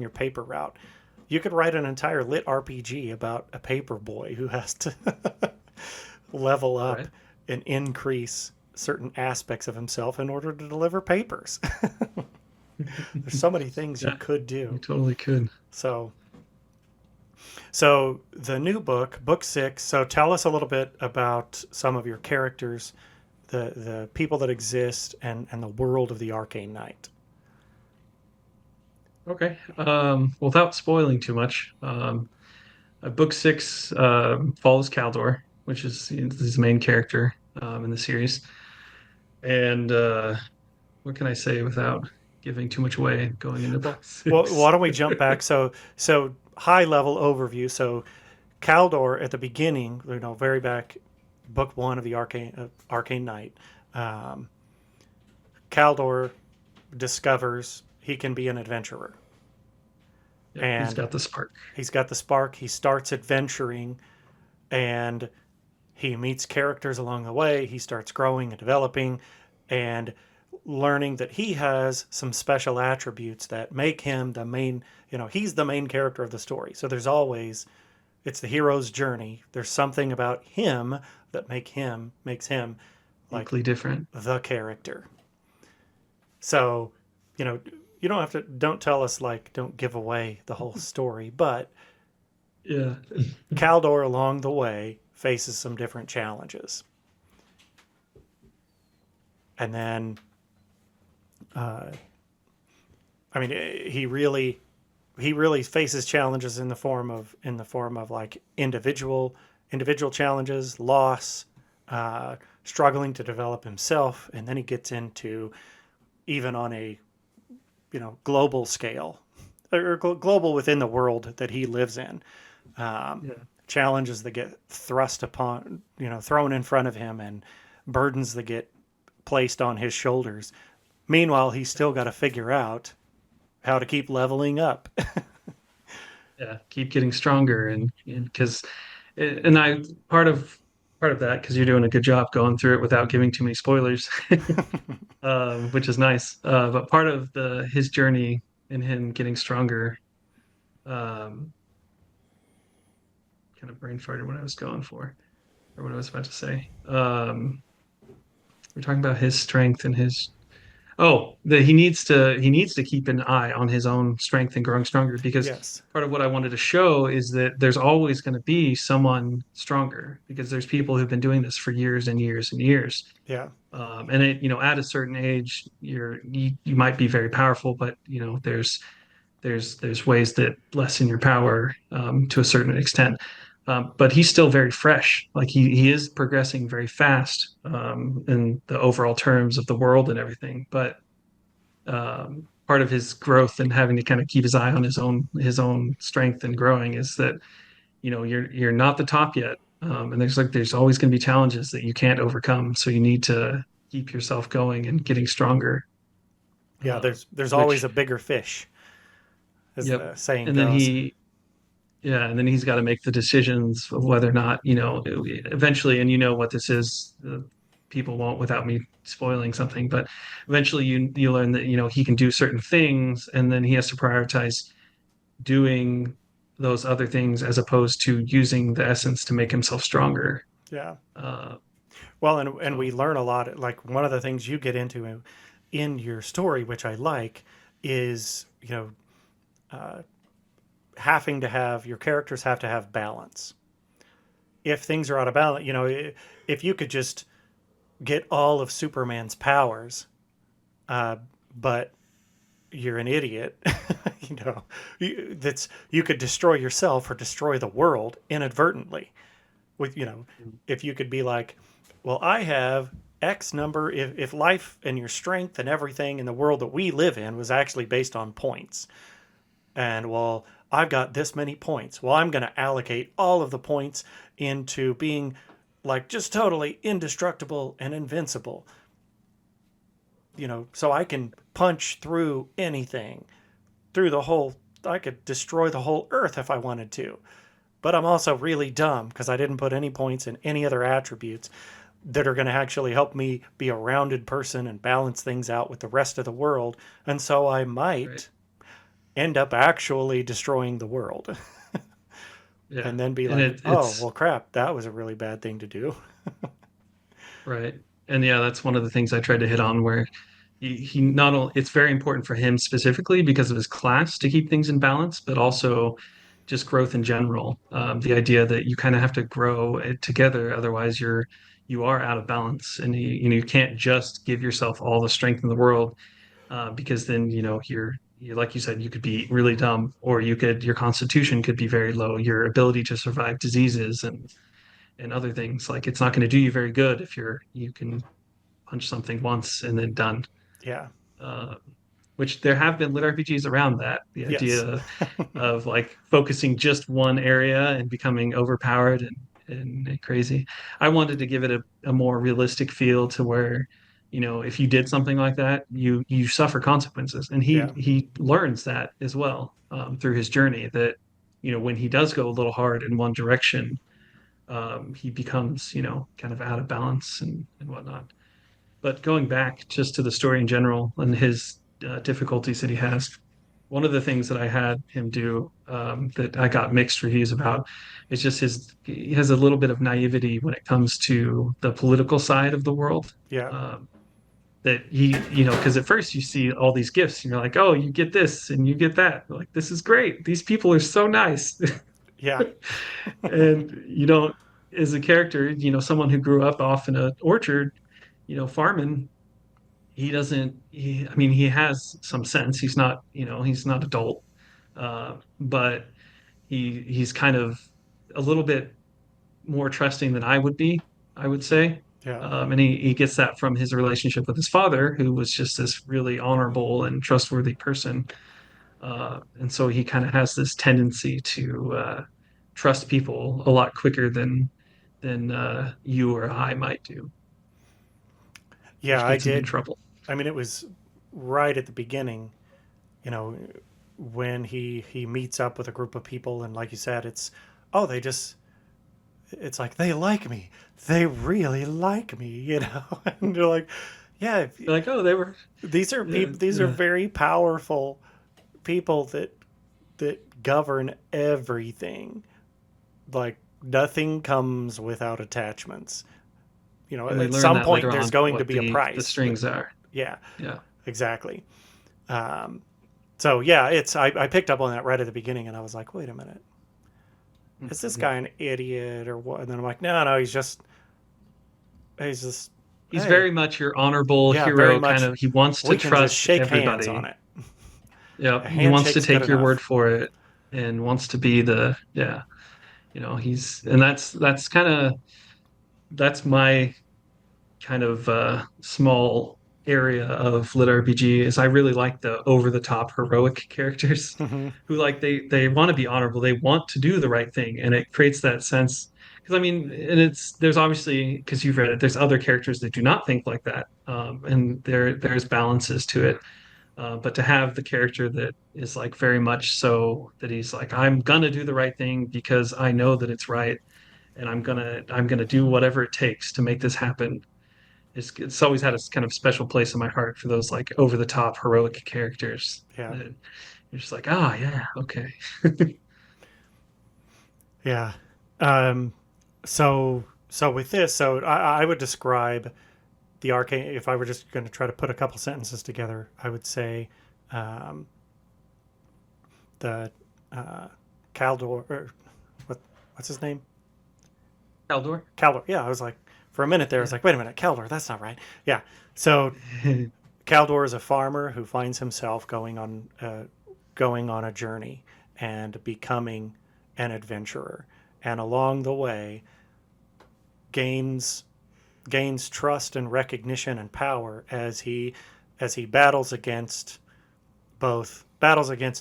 your paper route. You could write an entire lit RPG about a paper boy who has to level up right? and increase certain aspects of himself in order to deliver papers. There's so many things you Yeah, could you do. totally could. So so the new book 6. So tell us a little bit about some of your characters, the people that exist, and the world of the Arcane Knight. Okay. Without spoiling too much, book six follows Caldor, which is his main character in the series. And what can I say without giving too much away going into Well, book well, six? why don't we jump back? So high level overview. So Caldor at the beginning, very back, book 1 of the Arcane Knight. Um, Caldor discovers he can be an adventurer, Yep, he's and got the spark. he's got the spark. He starts adventuring, and he meets characters along the way. He starts growing and developing, and learning that he has some special attributes that make him the main. He's the main character of the story. So it's the hero's journey. There's something about him that makes him like Uniquely different. the character. So, you don't tell us, like, don't give away the whole story, but Yeah. Caldor along the way faces some different challenges. And then, I mean, he really faces challenges in the form of like individual challenges, loss, uh, struggling to develop himself, and then he gets into even on a global scale or global within the world that he lives in. Um, Yeah. Challenges that get thrust upon, thrown in front of him, and burdens that get placed on his shoulders. Meanwhile, he's still got to figure out how to keep leveling up. Yeah, keep getting stronger, and because and I part of that because you're doing a good job going through it without giving too many spoilers, which is nice. But part of the his journey and him getting stronger, um, kind of brain farted what I was going for or what I was about to say. We're talking about his strength and his that he needs to keep an eye on his own strength and growing stronger because Yes. part of what I wanted to show is that there's always going to be someone stronger because there's people who've been doing this for years and years and years. Yeah. And at a certain age, you might be very powerful, but there's ways that lessen your power to a certain extent. But he's still very fresh. Like he is progressing very fast in the overall terms of the world and everything. But part of his growth and having to kind of keep his eye on his own strength and growing is that you're not the top yet, and there's always going to be challenges that you can't overcome. So you need to keep yourself going and getting stronger. Yeah. Uh, There's always which a bigger fish, as Yep. the saying And then goes. he's got to make the decisions of whether or not, eventually, and you know what this is, people won't without me spoiling something, but eventually you learn that, he can do certain things and then he has to prioritize doing those other things as opposed to using the essence to make himself stronger. Yeah. Uh, Well, and so we learn a lot. Like one of the things you get into in your story, which I like, is having to have your characters have to have balance. If things are out of balance, if you could just get all of Superman's powers, uh, but you're an idiot, that's you could destroy yourself or destroy the world inadvertently. With if you could be like, well, I have X number. If life and your strength and everything in the world that we live in was actually based on points, and well, I've got this many points. Well, I'm going to allocate all of the points into being like just totally indestructible and invincible. So I can punch through anything, through the whole. I could destroy the whole Earth if I wanted to. But I'm also really dumb because I didn't put any points in any other attributes that are going to actually help me be a rounded person and balance things out with the rest of the world. And so I right. might end up actually destroying the world Yeah. and then be And like, it, oh, it's well, crap, that was a really bad thing to do. right. And yeah, that's one of the things I tried to hit on where he not only it's very important for him specifically because of his class to keep things in balance, but also just growth in general. The idea that you kind of have to grow it together, otherwise you are out of balance, and you can't just give yourself all the strength in the world because then you're like you said, you could be really dumb, or your constitution could be very low, your ability to survive diseases and other things. Like it's not going to do you very good if you can punch something once and then done. Yeah. Uh, which there have been lit RPGs around that. The Yes. idea of like focusing just one area and becoming overpowered and crazy. I wanted to give it a more realistic feel to where, if you did something like that, you suffer consequences. And he Yeah. he learns that as well through his journey that, when he does go a little hard in one direction, he becomes, kind of out of balance and whatnot. But going back just to the story in general and his difficulties that he has, one of the things that I had him do that I got mixed reviews about is just he has a little bit of naivety when it comes to the political side of the world. Yeah. Um, that because at first you see all these gifts and you're like, oh, you get this and you get that. Like, this is great. These people are so nice. Yeah. And as a character, someone who grew up off in an orchard, farming, I mean, he has some sense. He's not adult, but he's kind of a little bit more trusting than I would be. I would say. Yeah. And he gets that from his relationship with his father, who was just this really honorable and trustworthy person. And so he kind of has this tendency to trust people a lot quicker than you or I might do, Yeah, which I gets him in did. trouble. I mean, it was right at the beginning, you know, when he meets up with a group of people, and like you said, it's oh, they just it's like they like me, they really like me, and you're like, yeah, They're like, oh, they were, these are yeah, people, these are yeah, very powerful people that govern everything. Like nothing comes without attachments. and we At learn some that point later there's on going to what be a the price, but strings are. yeah, Yeah. exactly. Um, so yeah, I picked up on that right at the beginning, and I was like, wait a minute, is this Mhm. guy an idiot or what? And then I'm like, no, he's just He's hey, very much your honorable yeah, very hero kind much. of. He wants to We can just trust shake hands on everybody. it. Yeah, A he wants to handshake's good take your word enough. for it and wants to be the, yeah, he's, and that's kind of, that's my kind of small area of lit RPG is I really like the over the top heroic characters Hmm. who like they want to be honorable, they want to do the right thing, and it creates that sense. Because I mean, and it's there's obviously, because you've read it, there's other characters that do not think like that, and there's balances to it. But to have the character that is like very much so that he's like, I'm gonna do the right thing because I know that it's right, and I'm gonna do whatever it takes to make this happen. It's always had a kind of special place in my heart for those like over the top heroic characters Yeah, that you're just like, oh yeah, okay. yeah. Um, so with this, so I would describe the arcane. If I were just going to try to put a couple sentences together, I would say um, the uh, Caldor, or what what's his name? Caldor. Caldor. Yeah, I was like for a minute there. I was Yeah. like, wait a minute, Caldor. That's not right. Yeah. So Caldor is a farmer who finds himself going on a journey and becoming an adventurer, and along the way gains gains trust and recognition and power as he battles against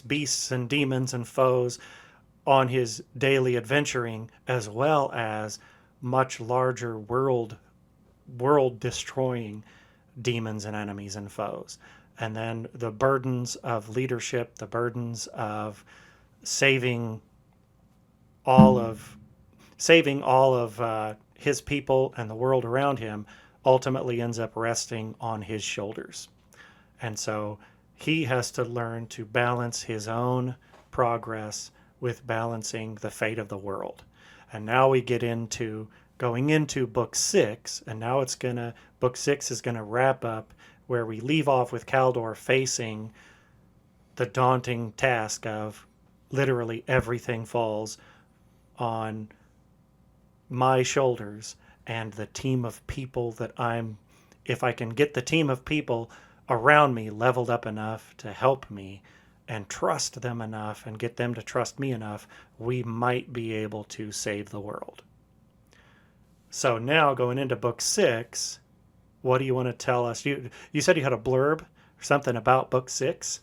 beasts and demons and foes on his daily adventuring, as well as much larger world destroying demons and enemies and foes. And then the burdens of leadership, the burdens of saving all of his people and the world around him ultimately ends up resting on his shoulders. And so he has to learn to balance his own progress with balancing the fate of the world. And now we get into going into book 6, and now book 6 is going to wrap up where we leave off with Caldor facing the daunting task of literally everything falls on my shoulders and the team of people that if I can get the team of people around me leveled up enough to help me and trust them enough and get them to trust me enough, we might be able to save the world. So now going into book 6, what do you want to tell us? You said you had a blurb or something about book 6.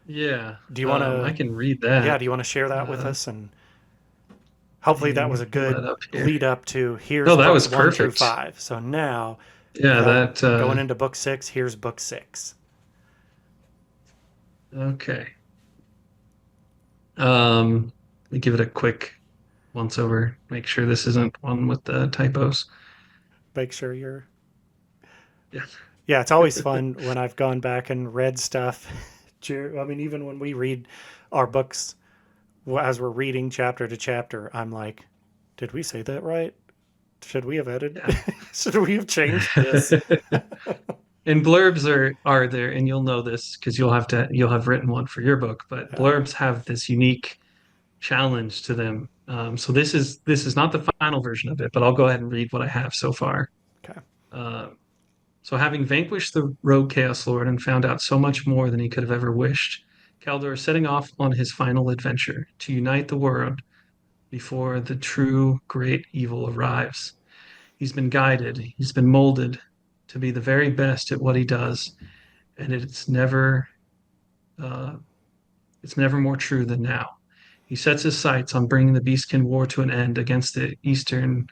Yeah, Do you want I to can read Yeah, that. do you want to share that with Uh, us, and hopefully Let that was me a pull good that up here. lead up to No, here's that was books 1 through perfect. 5. So now Yeah, that going into book 6, here's book 6. okay. Let me give it a quick once over. Make sure this isn't one with the typos. Make sure you're Yeah. Yeah, it's always fun when I've gone back and read stuff. I mean, even when we read our books, as we're reading chapter to chapter, I'm like, did we say that right? Should we have edited? Yeah. Should we have changed this? And blurbs are there, and you'll know this because you'll have written one for your book, but Yeah. blurbs have this unique challenge to them. So this is not the final version of it, but I'll go ahead and read what I have so far. Okay. Uh, so having vanquished the rogue Chaos Lord and found out so much more than he could have ever wished, Caldor is setting off on his final adventure to unite the world before the true great evil arrives. He's been guided, he's been molded to be the very best at what he does, and uh, it's never more true than now. He sets his sights on bringing the Beastkin War to an end against the Eastern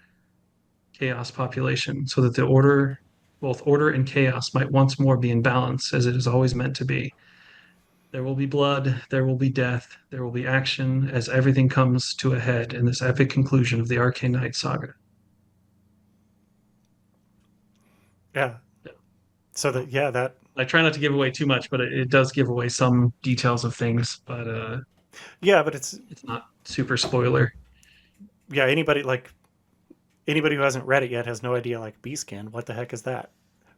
Chaos population, so that the order, both order and chaos, might once more be in balance as it is always meant to be. There will be blood, there will be death, there will be action as everything comes to a head in this epic conclusion of the Arcane Knight saga. Yeah. So that yeah that I try not to give away too much, but it does give away some details of things, but yeah, but it's it's not super spoiler. yeah anybody who hasn't read it yet has no idea like Beastkin. What the heck is that?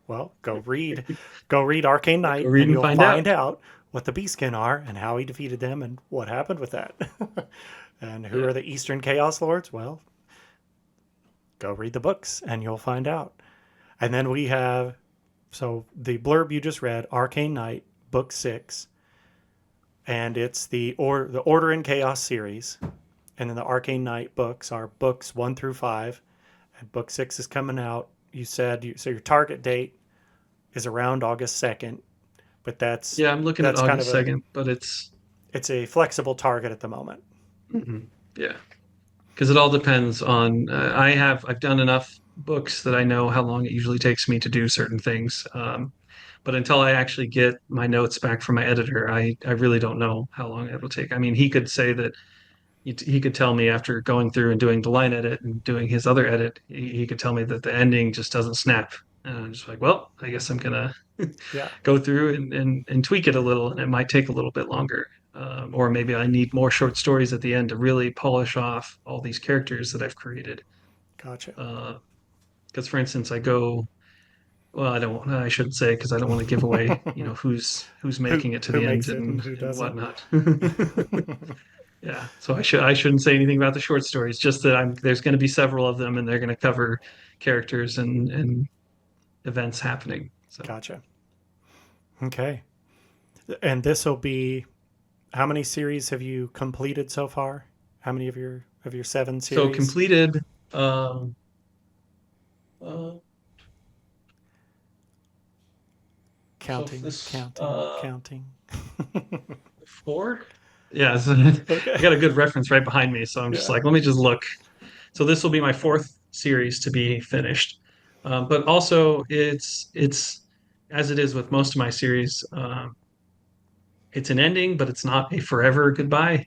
Well, go read Arcane Yeah, go Knight, read and and you'll find out. find out what the Beastkin are and how he defeated them and what happened with that. And who Yeah. are the Eastern Chaos Lords? Well, go read the books and you'll find out. And then we have so the blurb you just read, Arcane Knight, Book 6, and it's the Order and Chaos series. And then the Arcane Knight books are books 1 through 5, and book 6 is coming out. You said so your target date is around August 2nd, but Yeah, I'm looking at that's kind of August a 2nd, but it's a flexible target at the moment. mhm. Yeah, because it all depends on I've done enough books that I know how long it usually takes me to do certain things. But until I actually get my notes back from my editor, I really don't know how long it'll take. I mean, he could say that he could tell me after going through and doing the line edit and doing his other edit, he could tell me that the ending just doesn't snap. And I'm just like, well, I guess I'm gonna Yeah, go through and tweak it a little, and it might take a little bit longer. Or maybe I need more short stories at the end to really polish off all these characters that I've created. gotcha. Because, for instance, well, I shouldn't say because I don't want to give away, who's making it to Who the end makes it and who and doesn't? whatnot. Yeah, so I shouldn't say anything about the short stories. Just that there's going to be several of them, and they're going to cover characters and events happening. So Gotcha. Okay. And this will be how many series have you completed so far? How many of your 7 so series? completed. Um, uh, so Counting, this counting, counting. 4. Yeah, so Okay. I got a good reference right behind me, so I'm just Yeah. like, let me just look. So this will be my 4th series to be finished. But also, it's as it is with most of my series. It's an ending, but it's not a forever goodbye.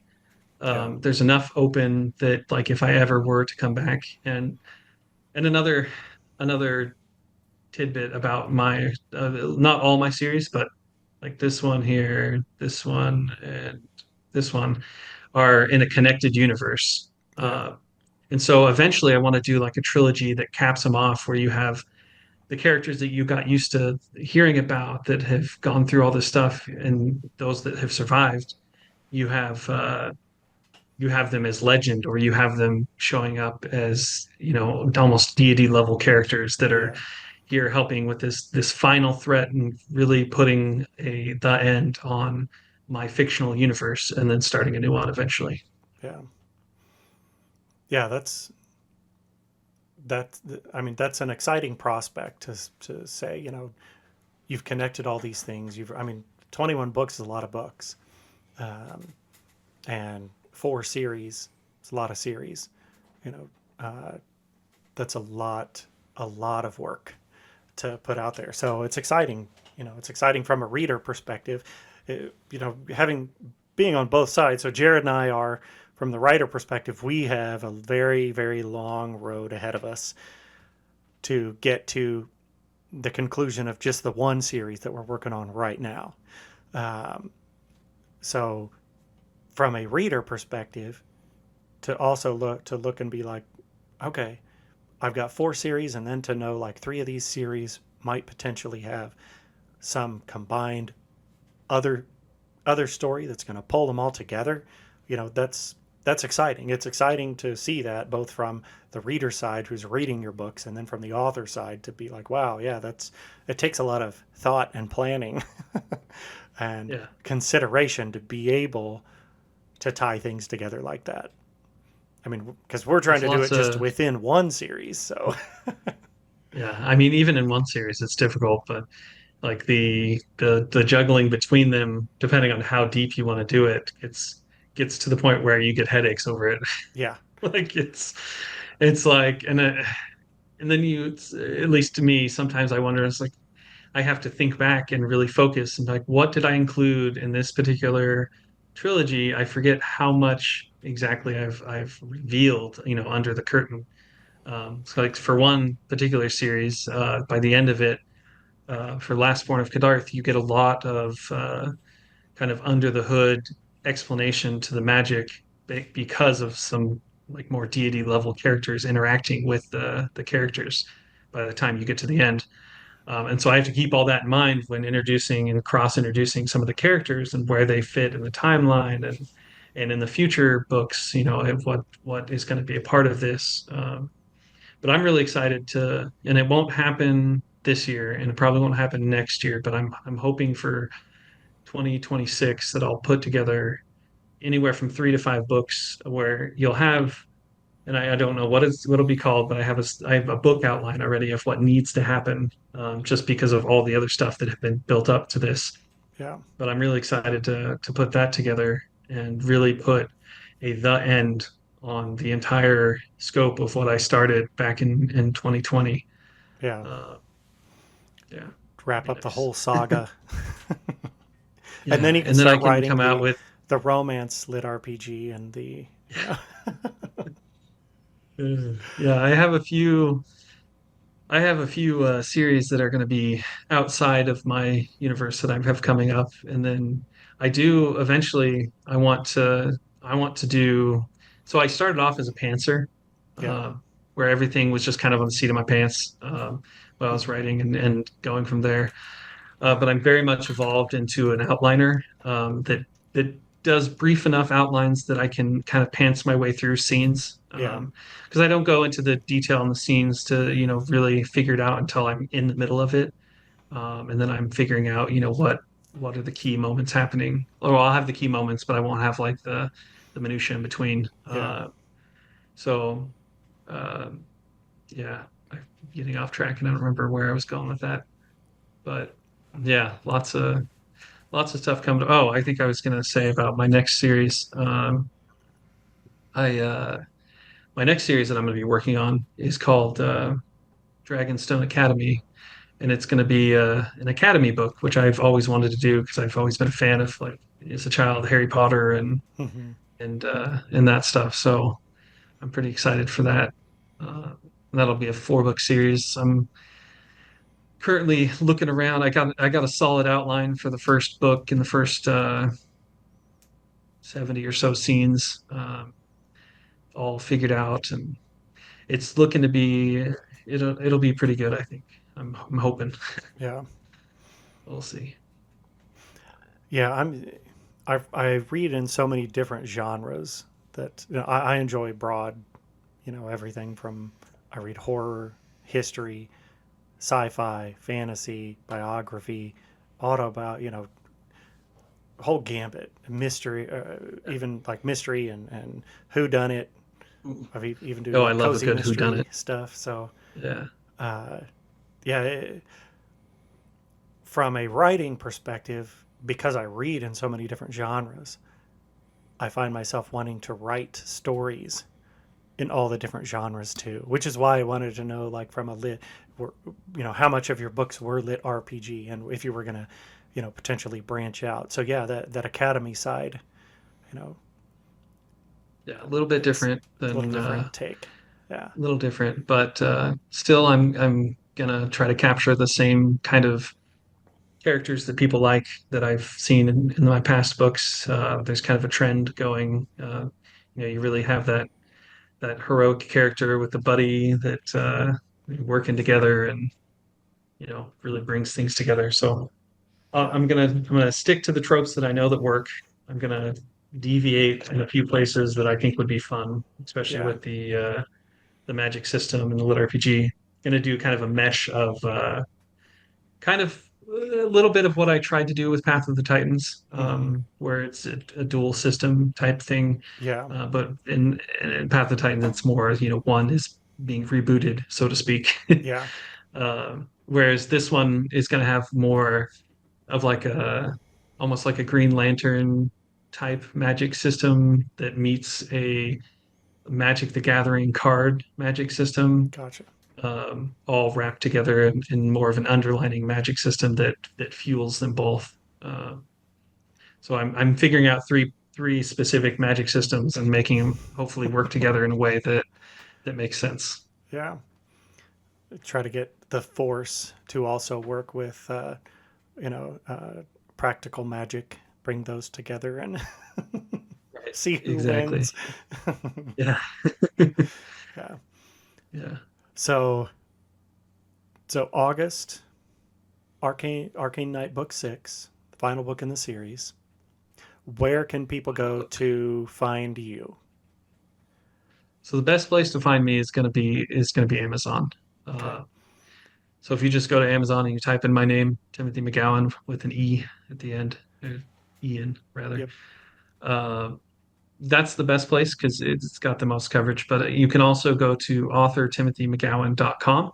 Yeah. There's enough open that, like, if I ever were to come back, and another tidbit about my not all my series, but like this one here, this one, and this one are in a connected universe. Yeah. And so eventually I want to do like a trilogy that caps them off where you have the characters that you got used to hearing about that have gone through all this stuff and those that have survived. You have you have them as legend, or you have them showing up as almost deity level characters that are Yeah. here helping with this final threat and really putting the end on my fictional universe and then starting a new one eventually. Yeah. Yeah, that's I mean that's an exciting prospect to say, you've connected all these things. You've I mean 21 books is a lot of books. Um, and 4 series, it's a lot of series. You know, uh, that's a lot of work to put out there. So it's exciting. It's exciting from a reader perspective. Having being on both sides. So Jared and I are from the writer perspective. We have a very very long road ahead of us to get to the conclusion of just the one series that we're working on right now. Um, so from a reader perspective, to also look and be like, okay, I've got 4 series, and then to know like 3 of these series might potentially have some combined other story that's going to pull them all together. That's exciting. It's exciting to see that both from the reader side who's reading your books, and then from the author side to be like, wow, yeah, it takes a lot of thought and planning and Yeah. consideration to be able to tie things together like that. I mean, because we're trying There's to do lots it just of within one series. So yeah. I mean, even in one series, it's difficult, but like the juggling between them, depending on how deep you want to do it, it's gets to the point where you get headaches over it. yeah, Like it's like and then you at least to me sometimes I wonder it's like I have to think back and really focus and like what did I include in this particular trilogy? I forget how much exactly I've revealed, under the curtain. So like for one particular series, by the end of it, for Lastborn of Kadarth, you get a lot of kind of under the hood explanation to the magic because of some like more deity level characters interacting with the characters by the time you get to the end. And so I have to keep all that in mind when introducing and cross introducing some of the characters and where they fit in the timeline and in the future books, what is going to be a part of this. But I'm really excited and it won't happen this year, and it probably won't happen next year. But I'm hoping for 2026 that I'll put together anywhere from 3 to 5 books where you'll have, and I don't know what it'll be called, but I have a book outline already of what needs to happen, just because of all the other stuff that have been built up to this. yeah, But I'm really excited to put that together and really put the end on the entire scope of what I started back in 2020. yeah. Uh, yeah, that'd Wrap be up the nice. whole saga, and then Yeah, you can and then I start can writing come out with the romance lit RPG and the you know yeah, I have a few series that are going to be outside of my universe that I have coming up, and then I do eventually. I want to do. So I started off as a pantser, yeah, uh, where everything was just kind of on the seat of my pants while I was hmm writing and going from there. But I'm very much evolved into an outliner that does brief enough outlines that I can kind of pants my way through scenes. yeah, Because I don't go into the detail in the scenes to really figure it out until I'm in the middle of it, and then I'm figuring out what are the key moments happening. Or I'll have the key moments, but I won't have like the minutia in between. yeah. So um, yeah, I'm getting off track and I don't remember where I was going with that, but yeah, lots of stuff coming. Oh, I think I was going to say about my next series. I My next series that I'm going to be working on is called Dragonstone Academy, and it's going to be an academy book, which I've always wanted to do because I've always been a fan of like as a child Harry Potter hmm and that stuff. So I'm pretty excited for that. Uh, that'll be a 4 book series. I'm currently looking around. I got a solid outline for the first book and the first 70 or so scenes, all figured out, and it's looking to be it'll be pretty good. I think I'm hoping. Yeah, We'll see. yeah. I read in so many different genres that I enjoy broad, everything from I read horror, history, sci-fi, fantasy, biography, autobiography, whole gambit, mystery, even like mystery and who done it. Even do Oh, I like love a cozy good whodunit. mystery stuff. So Yeah, uh, yeah, from a writing perspective, because I read in so many different genres, I find myself wanting to write stories in all the different genres too, which is why I wanted to know, like, from a how much of your books were lit RPG, and if you were gonna, potentially branch out. So yeah, that academy side, you know, yeah, a little bit it's different a little than different take. Yeah, a little different, but still, I'm gonna try to capture the same kind of characters that people like that I've seen in my past books. There's kind of a trend going. You really have that heroic character with the buddy that working together and really brings things together. So yeah, I'm gonna stick to the tropes that I know that work. I'm gonna deviate in a few places that I think would be fun, especially yeah, with the magic system and the lit RPG. Gonna do kind of a mesh of kind of a little bit of what I tried to do with Path of the Titans, Hmm. where it's a dual system type thing. Yeah. But in Path of the Titans, it's more, one is being rebooted, so to speak. Yeah. Whereas this one is going to have more of like almost like a Green Lantern type magic system that meets a Magic the Gathering card magic system, Gotcha. all wrapped together in more of an underlining magic system that fuels them both. Uh, so I'm figuring out three specific magic systems and making them hopefully work together in a way that makes sense. Yeah. Try to get the force to also work with, you know, practical magic. Bring those together and Right. see who Exactly. wins. Yeah. Yeah. Yeah. So so August, Arcane Knight Book 6, the final book in the series. Where can people go to find you? So the best place to find me is going to be Amazon. Okay. Uh, so if you just go to Amazon and you type in my name, Timothy McGowan with an E at the end, or Ian rather, Yep. uh, that's the best place because it's got the most coverage. But you can also go to authortimothymcgowan.com.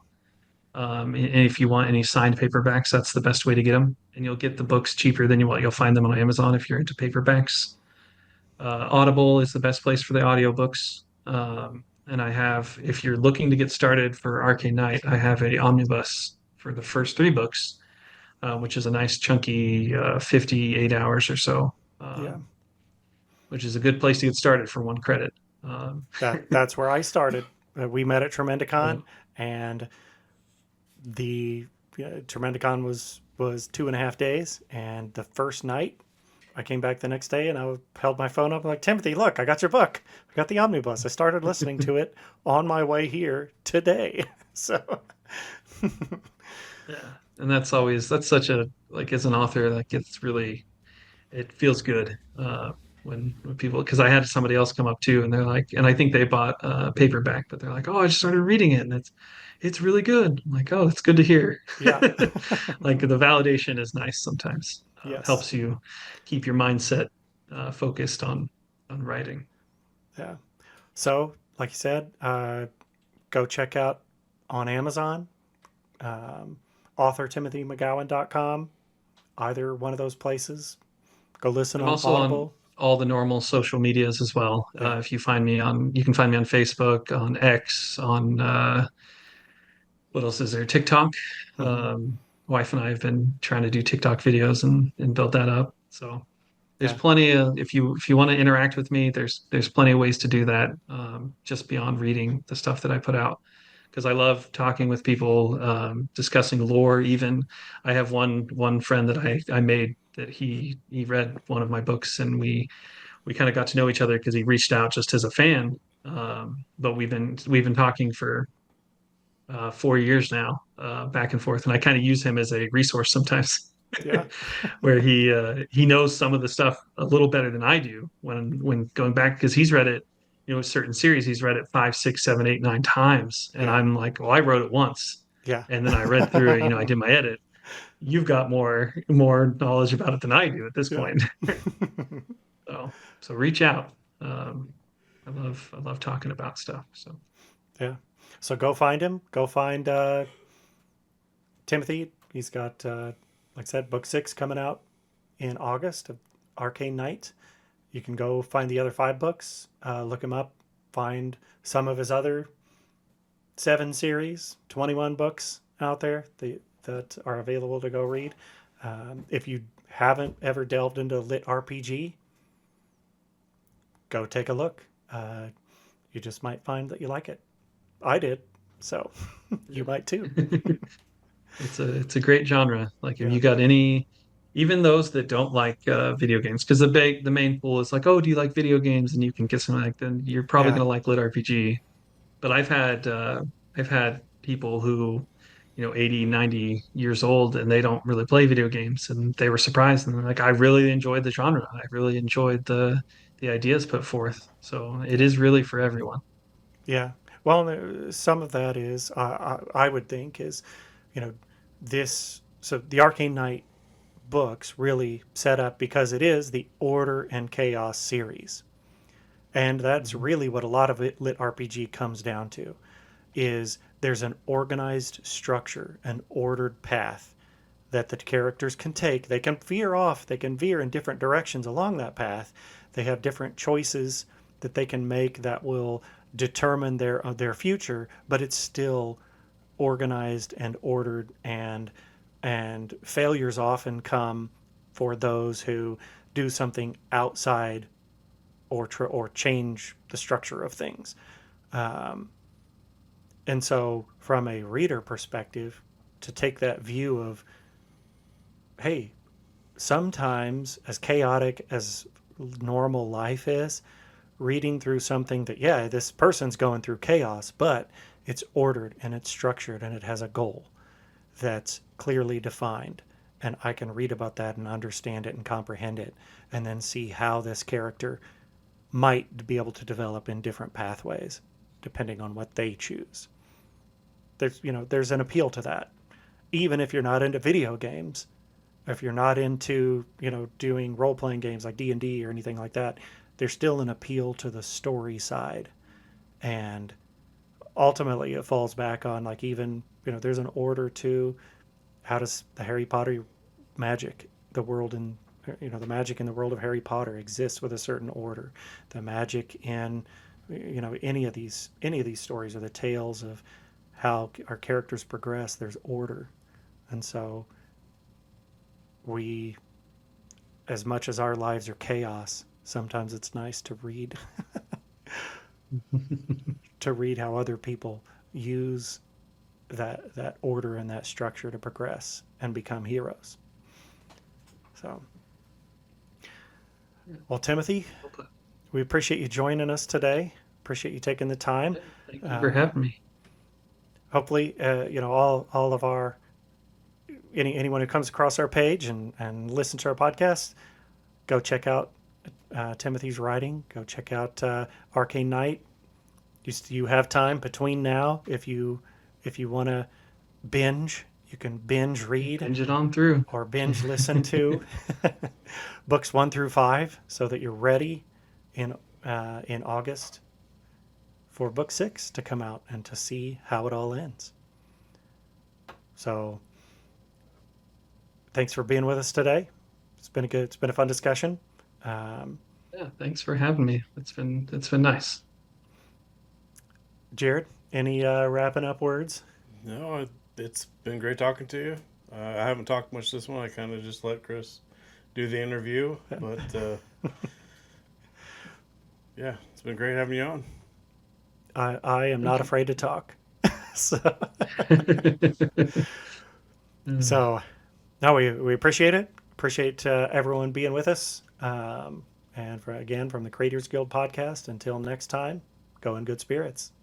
And if you want any signed paperbacks, that's the best way to get them. And you'll get the books cheaper than you'll find them on Amazon if you're into paperbacks. Audible is the best place for the audiobooks. And I have, if you're looking to get started for Arcane Knight, I have a omnibus for the first three books, which is a nice chunky 58 hours or so, Yeah. which is a good place to get started for one credit. Um, That's where I started. We met at Tremendicon, so and the Tremendicon was 2.5 days, and the first night I came back the next day and I held my phone up like, Timothy, look, I got your book. I got the omnibus. I started listening to it on my way here today. So yeah, and that's such a like as an author, like it feels good when people because I had somebody else come up too and they're like and I think they bought a paperback but they're like oh I just started reading it and it's really good. I'm like oh it's good to hear. yeah. Like the validation is nice sometimes. Yes. Helps you keep your mindset focused on writing. Yeah. So, like you said, go check out on Amazon, um, authortimothymcgowan.com, either one of those places. Go listen I'm on also on Audible. all the normal social medias as well. Yeah. If you find me on you can find me on Facebook, on X, on what else is there? TikTok. Hmm. Wife and I have been trying to do TikTok videos and build that up. So there's Yeah. plenty of if you want to interact with me, there's plenty of ways to do that. Just beyond reading the stuff that I put out, because I love talking with people, discussing lore. Even I have one friend that I made that he read one of my books and we kind of got to know each other because he reached out just as a fan. But we've been talking for 4 years now, back and forth, and I kind of use him as a resource sometimes, Yeah. where he knows some of the stuff a little better than I do when going back because he's read it, a certain series he's read it 5, 6, 7, 8, 9 times, and Yeah. I'm like, well, I wrote it once, Yeah. and then I read through it, I did my edit. You've got more knowledge about it than I do at this Yeah. point, so reach out. Um, I love talking about stuff. So Yeah. So go find him. Go find Timothy. He's got, like I said, book 6 coming out in August of Arcane Knight. You can go find the other 5 books, look him up, find some of his other 7 series, 21 books out there that are available to go read. If you haven't ever delved into LitRPG, go take a look. You just might find that you like it. I did, so you might too. it's a great genre. Like if Yeah, you got any, even those that don't like video games, because the main pool is like, oh, do you like video games? And you can get something like then you're probably yeah, gonna like lit RPG. But I've had people who, 80, 90 years old and they don't really play video games and they were surprised and they're like, I really enjoyed the genre. I really enjoyed the ideas put forth. So it yeah, is really for everyone. yeah. Well, some of that is, I would think, is, you know, this so the Arcane Knight books really set up because it is the Order and Chaos series. And that's really what a lot of lit RPG comes down to, is there's an organized structure, an ordered path that the characters can take. They can veer in different directions along that path. They have different choices that they can make that will determine their future, but it's still organized and ordered, and failures often come for those who do something outside or change the structure of things. And so from a reader perspective, to take that view of, hey, sometimes as chaotic as normal life is, reading through something that, yeah, this person's going through chaos, but it's ordered and it's structured and it has a goal that's clearly defined. And I can read about that and understand it and comprehend it, and then see how this character might be able to develop in different pathways depending on what they choose. There's an appeal to that. Even if you're not into video games, if you're not into, doing role-playing games like D&D or anything like that, there's still an appeal to the story side. And ultimately it falls back on, like, even, there's an order to how does the Harry Potter magic, the magic in the world of Harry Potter exists with a certain order. The magic in, any of these stories, or the tales of how our characters progress, there's order. And so we, as much as our lives are chaos, sometimes it's nice to read to read how other people use that order and that structure to progress and become heroes. So, well, Timothy, we appreciate you joining us today. Appreciate you taking the time. Thank you for having me. Hopefully, all of our anyone who comes across our page and listens to our podcast, go check out Timothy's writing. Go check out Arcane Knight. You have time between now, if you want to binge, you can binge read, Binge it on through, or binge listen to books 1 through 5, so that you're ready in August for book 6 to come out and to see how it all ends. So thanks for being with us today. It's been a fun discussion. Yeah, thanks for having me. It's been nice. Jared, any wrapping up words? No, it's been great talking to you. I haven't talked much this one. I kind of just let Chris do the interview, but yeah, it's been great having you on. I am not afraid to talk. So, no, we appreciate it. Appreciate everyone being with us. And from the Creators Guild podcast, until next time, go in good spirits.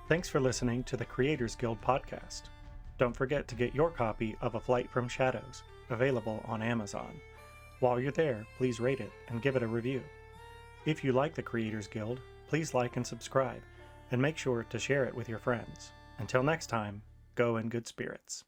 Thanks for listening to the Creators Guild podcast. Don't forget to get your copy of A Flight from Shadows, available on Amazon. While you're there, please rate it and give it a review. If you like the Creators Guild, please like and subscribe, and make sure to share it with your friends. Until next time, go in good spirits.